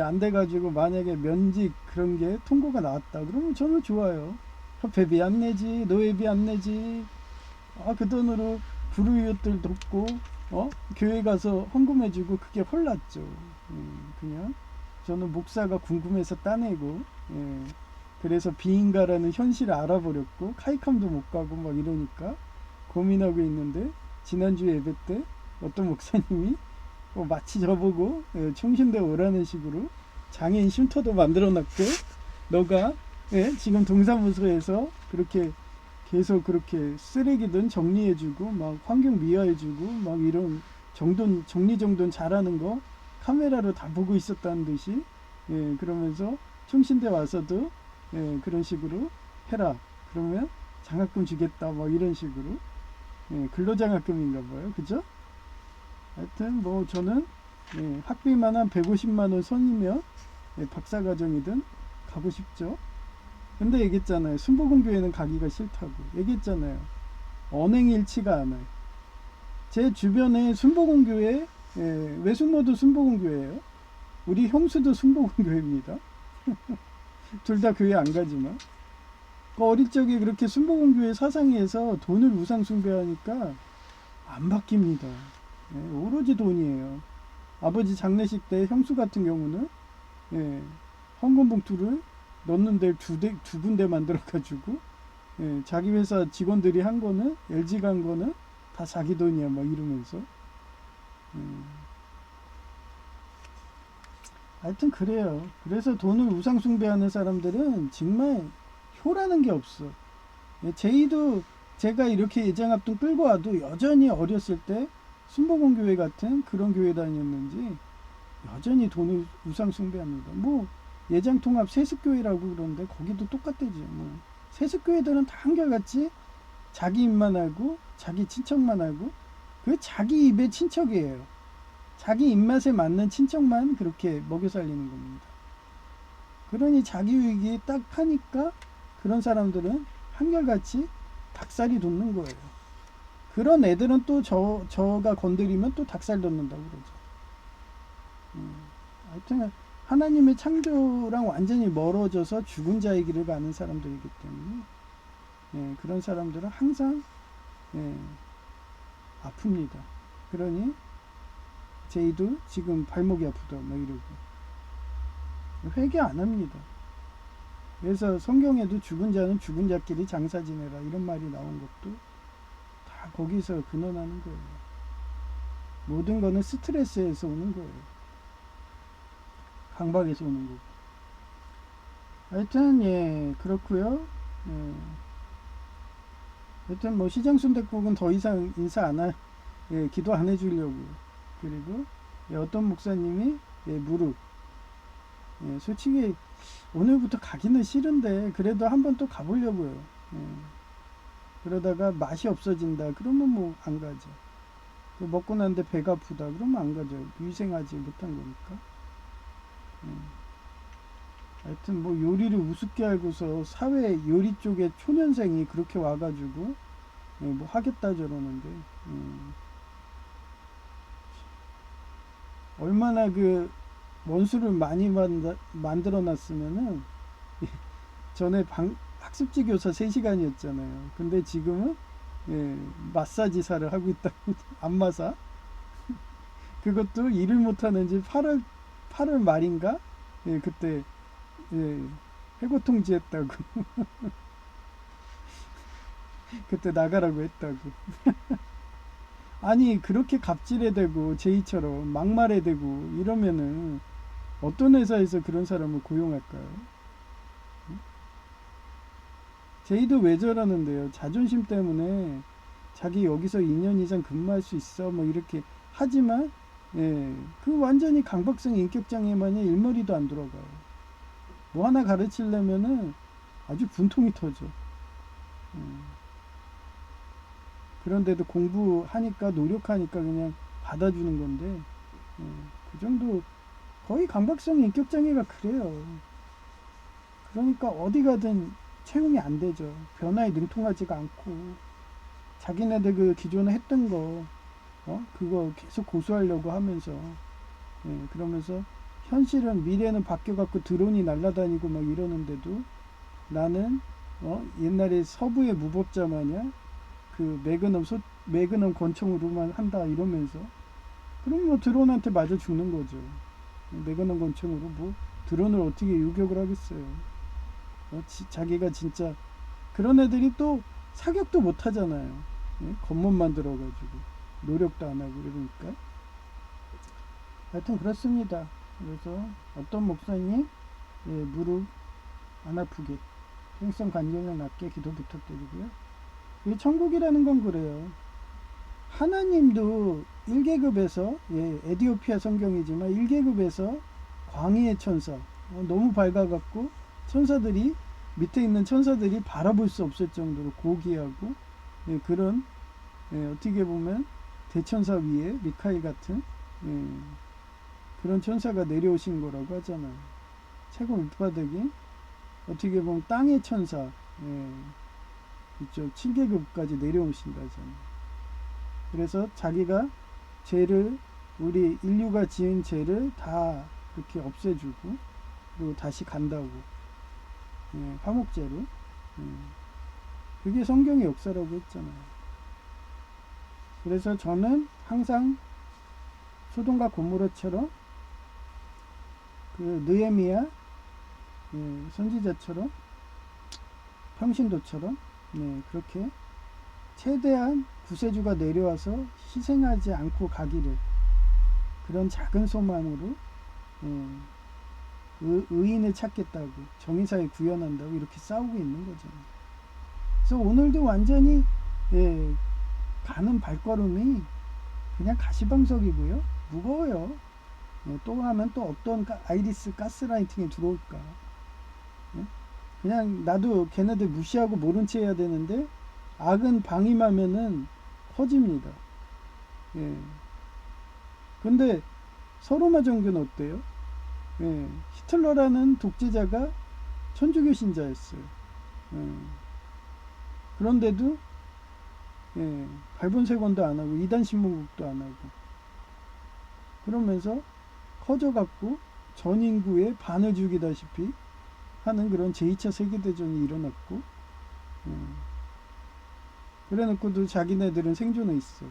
안 돼가지고 만약에 면직 그런 게 통고가 나왔다 그러면 저는 좋아요. 협회비 안 내지 노예비 안 내지 그 돈으로 불우이웃들 돕고 교회 가서 헌금해주고 그게 홀랐죠. 그냥 저는 목사가 궁금해서 따내고 그래서 비인가라는 현실을 알아버렸고 카이캄도 못 가고 막 이러니까 고민하고 있는데 지난주 예배 때 어떤 목사님이 마치 저보고 총신대 오라는 식으로 장애인 쉼터도 만들어놨고 너가 지금 동사무소에서 그렇게 계속 그렇게 쓰레기든 정리해주고 막 환경 미화해주고 막 이런 정리정돈 잘하는 거 카메라로 다 보고 있었다는 듯이 그러면서 총신대 와서도 그런 식으로 해라 그러면 장학금 주겠다 막 이런 식으로 근로장학금인가 봐요. 그죠? 하여튼 뭐 저는 학비만 한 150만원 선이면 박사과정이든 가고 싶죠. 근데 얘기했잖아요. 순복음교회는 가기가 싫다고 얘기했잖아요. 언행일치가 않아요. 제 주변에 순복음교회 외숙모도 순복음교회예요. 우리 형수도 순복음교회입니다. 둘 다 교회 안 가지만 어릴 적에 그렇게 순복음교회 사상에서 돈을 우상 숭배하니까 안 바뀝니다. 예, 오로지 돈이에요. 아버지 장례식 때 형수 같은 경우는 예, 헌금 봉투를 넣는 데를 두 군데 만들어 가지고 예, 자기 회사 직원들이 한 거는 LG가 한 거는 다 자기 돈이야 막 이러면서 하여튼 그래요. 그래서 돈을 우상 숭배하는 사람들은 정말 효라는 게 없어. 예, 제이도 제가 이렇게 예장합동 끌고 와도 여전히 어렸을 때 순복음교회 같은 그런 교회 다녔는지 여전히 돈을 우상 숭배합니다. 뭐 예장통합 세습교회라고 그러는데 거기도 똑같대죠. 뭐 세습교회들은 다 한결같이 자기 입만 알고 자기 친척만 알고 그 자기 입의 친척이에요. 자기 입맛에 맞는 친척만 그렇게 먹여 살리는 겁니다. 그러니 자기 유익이 딱 하니까 그런 사람들은 한결같이 닭살이 돋는 거예요. 그런 애들은 또 저가 건드리면 또 닭살 돋는다고 그러죠. 하여튼 하나님의 창조랑 완전히 멀어져서 죽은 자의 길을 가는 사람들이기 때문에 예, 그런 사람들은 항상 예, 아픕니다. 그러니 제이도 지금 발목이 아프다 막 이러고 회개 안 합니다. 그래서 성경에도 죽은 자는 죽은 자끼리 장사 지내라 이런 말이 나온 것도 다 거기서 근원하는 거예요. 모든 거는 스트레스에서 오는 거예요. 강박에서 오는 거고. 하여튼 예 그렇고요. 예. 하여튼 뭐 시장순댓국은 더 이상 인사 안 할, 예, 기도 안 해주려고. 그리고 예, 어떤 목사님이 예, 무릎. 예, 솔직히 오늘부터 가기는 싫은데 그래도 한번 또 가보려고요. 예. 그러다가 맛이 없어진다. 그러면 뭐 안 가죠. 먹고 난데 배가 아프다. 그러면 안 가죠. 위생하지 못한 거니까. 예. 하여튼 뭐 요리를 우습게 알고서 사회 요리 쪽에 초년생이 그렇게 와가지고 예, 뭐 하겠다 저러는데 얼마나 그 원수를 많이 만들어 놨으면은 전에 학습지 교사 3시간이었잖아요. 근데 지금은 예, 마사지사를 하고 있다고 안마사 그것도 일을 못하는지 8월 말인가 예, 그때 예, 해고 통지했다고 그때 나가라고 했다고 아니 그렇게 갑질해대고 제이처럼 막말해대고 이러면은 어떤 회사에서 그런 사람을 고용할까요? 제이도 왜 저러는데요? 자존심 때문에 자기 여기서 2년 이상 근무할 수 있어 뭐 이렇게 하지만 예, 그 완전히 강박성 인격장애만이 일머리도 안 들어가요. 뭐 하나 가르치려면은 아주 분통이 터져. 그런데도 공부하니까 노력하니까 그냥 받아주는 건데 그 정도 거의 강박성 인격장애가 그래요. 그러니까 어디 가든 채용이 안 되죠. 변화에 능통하지가 않고 자기네들 그 기존에 했던 거 그거 계속 고수하려고 하면서 그러면서 현실은 미래는 바뀌어갖고 드론이 날아다니고 막 이러는데도 나는 옛날에 서부의 무법자 마냥 그 매그넘 권총으로만 한다 이러면서 그럼 뭐 드론한테 맞아 죽는 거죠. 매그넘 권총으로 뭐 드론을 어떻게 유격을 하겠어요. 자기가 진짜 그런 애들이 또 사격도 못 하잖아요. 겉멋만 들어가지고 노력도 안 하고 그러니까 하여튼 그렇습니다. 그래서 어떤 목사님 무릎 안 아프게 생성 관절염 낫게 기도 부탁드리고요. 이 천국이라는 건 그래요. 하나님도 1계급에서 에디오피아 성경이지만 1계급에서 광희의 천사 너무 밝아갖고 천사들이 밑에 있는 천사들이 바라볼 수 없을 정도로 고귀하고 그런 어떻게 보면 대천사 위에 미카엘 같은 그런 천사가 내려오신 거라고 하잖아요. 최고 밑바닥이 어떻게 보면 땅의 천사 이쪽 7계급까지 내려오신다 하잖아요. 그래서 자기가 죄를 우리 인류가 지은 죄를 다 그렇게 없애주고 그리고 다시 간다고 화목제로 그게 성경의 역사라고 했잖아요. 그래서 저는 항상 소돔과 고모라처럼 그 느헤미야 선지자처럼 평신도처럼 그렇게 최대한 구세주가 내려와서 희생하지 않고 가기를 그런 작은 소망으로 의인을 찾겠다고 정의사에 구현한다고 이렇게 싸우고 있는 거잖아요. 그래서 오늘도 완전히 가는 발걸음이 그냥 가시방석이고요. 무거워요. 또 하면 또 어떤 아이리스 가스라이팅에 들어올까. 그냥 나도 걔네들 무시하고 모른 채 해야 되는데 악은 방임하면은 커집니다. 근데 서로마 종교는 어때요? 히틀러라는 독재자가 천주교 신자였어요. 그런데도 발본색원도 안 하고 이단 신문국도 안 하고 그러면서 커져갖고 전 인구의 반을 죽이다시피 하는 그런 제2차 세계대전이 일어났고 그래놓고도 자기네들은 생존해 있어.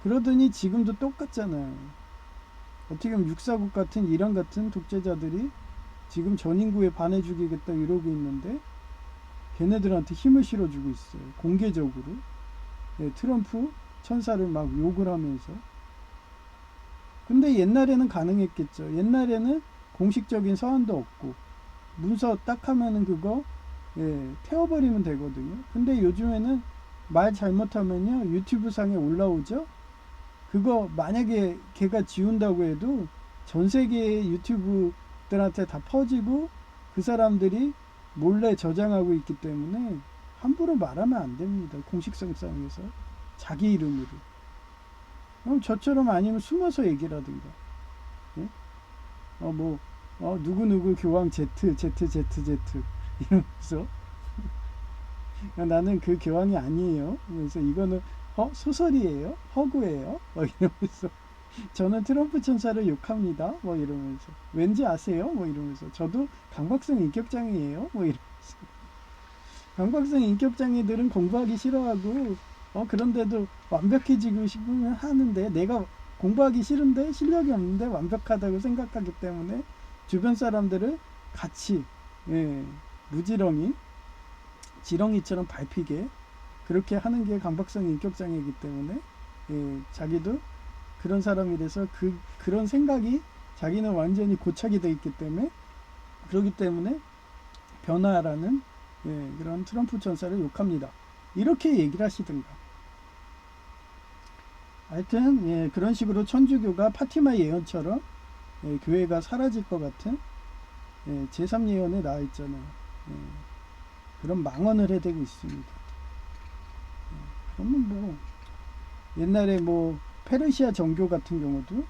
그러더니 지금도 똑같잖아요. 어떻게 보면 육사국 같은 이란 같은 독재자들이 지금 전 인구의 반을 죽이겠다 이러고 있는데 걔네들한테 힘을 실어주고 있어요. 공개적으로. 트럼프 천사를 막 욕을 하면서. 근데 옛날에는 가능했겠죠. 옛날에는 공식적인 서한도 없고 문서 딱 하면은 그거 태워버리면 되거든요. 근데 요즘에는 말 잘못하면요 유튜브 상에 올라오죠. 그거 만약에 걔가 지운다고 해도 전 세계의 유튜브들한테 다 퍼지고 그 사람들이 몰래 저장하고 있기 때문에 함부로 말하면 안 됩니다. 공식성상에서 자기 이름으로. 그럼 저처럼 아니면 숨어서 얘기를 하든가. 누구누구 교황 ZZZZ 이러면서 나는 그 교황이 아니에요. 그래서 이거는 소설이에요? 허구예요? 이러면서 저는 트럼프 천사를 욕합니다. 이러면서 왠지 아세요? 이러면서 저도 강박성 인격장애예요. 이러면서 강박성 인격장애들은 공부하기 싫어하고 그런데도 완벽해지고 싶으면 하는데 내가 공부하기 싫은데 실력이 없는데 완벽하다고 생각하기 때문에 주변 사람들을 같이 무지렁이 지렁이처럼 밟히게 그렇게 하는 게 강박성 인격장애이기 때문에 자기도 그런 사람이 돼서 그런 생각이 자기는 완전히 고착이 되어 있기 때문에 그렇기 때문에 변화라는 그런 트럼프 천사를 욕합니다. 이렇게 얘기를 하시든가. 하여튼 그런 식으로 천주교가 파티마 예언처럼 교회가 사라질 것 같은 제3 예언에 나와 있잖아요. 그런 망언을 해대고 있습니다. 그러면 뭐 옛날에 페르시아 정교 같은 경우도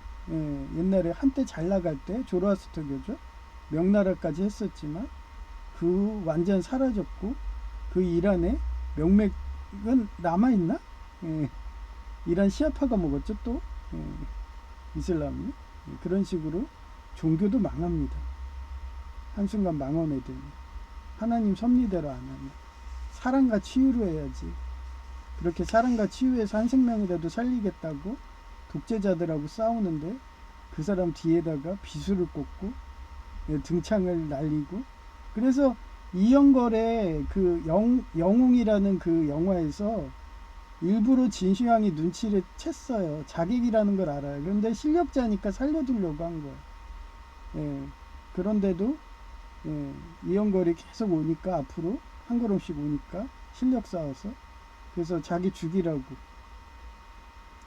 옛날에 한때 잘 나갈 때 조로아스터교죠. 명나라까지 했었지만 그 완전 사라졌고 그 이란의 명맥은 남아있나? 이란 시아파가 먹었죠 또 이슬람이. 그런 식으로 종교도 망합니다. 한순간 망언해더니 하나님 섭리대로 안 하면 사랑과 치유로 해야지. 그렇게 사랑과 치유해서 한 생명이라도 살리겠다고 독재자들하고 싸우는데 그 사람 뒤에다가 비수를 꽂고 등창을 날리고. 그래서 이영걸의 그 영웅이라는 그 영화에서 일부러 진시황이 눈치를 챘어요. 자객이라는 걸 알아요. 그런데 실력자니까 살려두려고 한 거예요. 그런데도 이영걸이 계속 오니까 앞으로 한 걸음씩 오니까 실력 쌓아서 그래서 자기 죽이라고.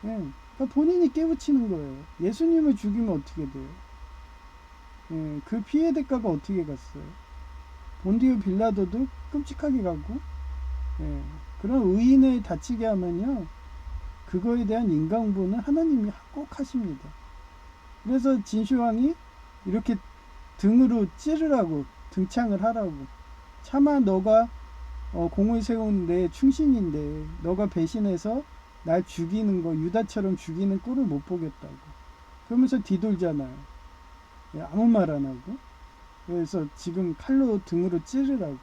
그러니까 본인이 깨우치는 거예요. 예수님을 죽이면 어떻게 돼요? 그 피해 대가가 어떻게 갔어요? 본디오 빌라도도 끔찍하게 가고 그런 의인을 다치게 하면요 그거에 대한 인간보는 하나님이 꼭 하십니다. 그래서 진시황이 이렇게 등으로 찌르라고 등창을 하라고. 차마 너가 공을 세운 내 충신인데 너가 배신해서 날 죽이는 거 유다처럼 죽이는 꼴을 못 보겠다고. 그러면서 뒤돌잖아요. 아무 말 안 하고. 그래서 지금 칼로 등으로 찌르라고.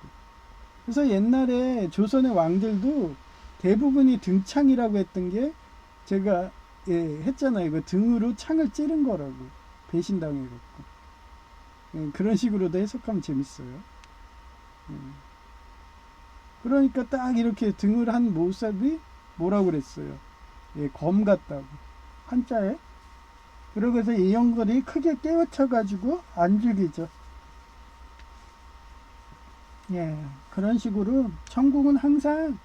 그래서 옛날에 조선의 왕들도 대부분이 등창이라고 했던 게 제가 했잖아요. 그 등으로 창을 찌른 거라고. 배신당해갖고. 그런 식으로도 해석하면 재밌어요. 예. 그러니까 딱 이렇게 등을 한 모습이 뭐라고 그랬어요? 검 같다고. 한자에. 그러고서 이영걸이 크게 깨우쳐가지고 안 죽이죠. 예, 그런 식으로 천국은 항상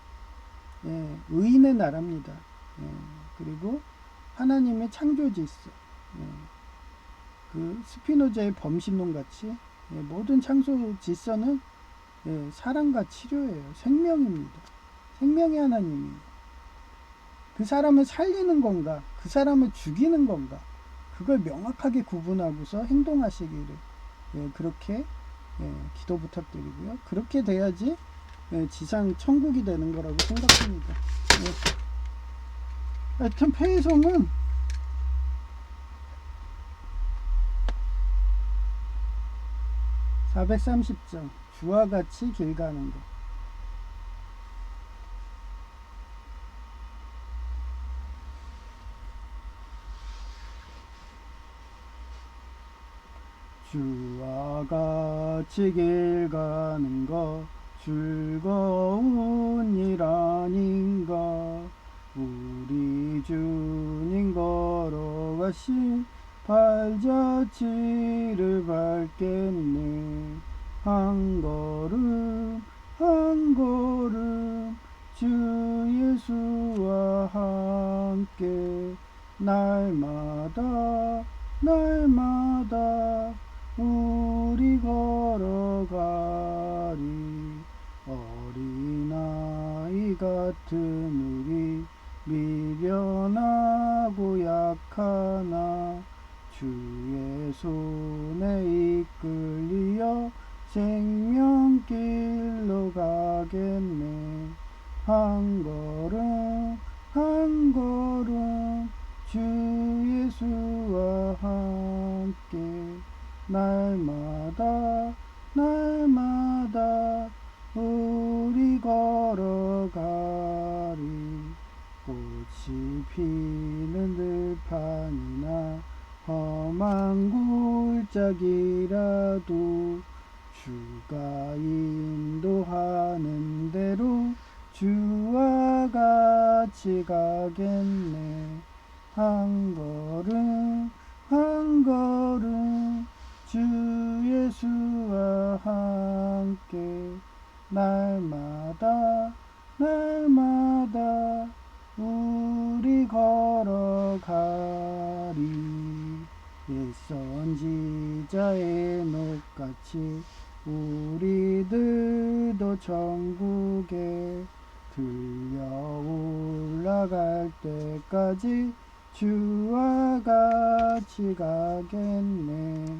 의인의 나라입니다. 예, 그리고 하나님의 창조 질서. 예, 그 스피노자의 범신론 같이 모든 창조 질서는 사랑과 치료예요. 생명입니다. 생명의 하나님입니다. 그 사람을 살리는 건가, 그 사람을 죽이는 건가, 그걸 명확하게 구분하고서 행동하시기를 그렇게 기도 부탁드리고요. 그렇게 돼야지 지상 천국이 되는 거라고 생각합니다. 하여튼 폐해성은 430점 주와 같이 길 가는 것. 주와 같이 길 가는 것 즐거운 일 아닌가. 우리 주님 걸어가신 발자취를 밟겠네. 한 걸음 한 걸음 주 예수와 함께 날마다 날마다 우리 걸어가리. 어린아이 같은 우리 미련하고 약하나 주의 손에 이끌리어 생명길로 가겠네. 한 걸음 한 걸음 주 예수와 함께 날마다 날마다 우리 걸어가리. 꽃이 피는 들판이나 험한 골짜기라도 주가 인도하는 대로 주와 같이 가겠네. 한 걸음 한 걸음 주 예수와 함께 날마다 날마다 우리 걸어가리. 옛 선지자의 녹같이 우리들도 천국에 들려 올라갈 때까지 주와 같이 가겠네.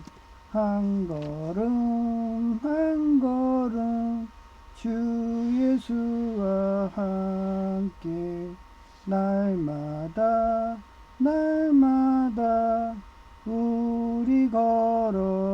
한 걸음 한 걸음 주 예수와 함께 날마다 날마다 우리 걸어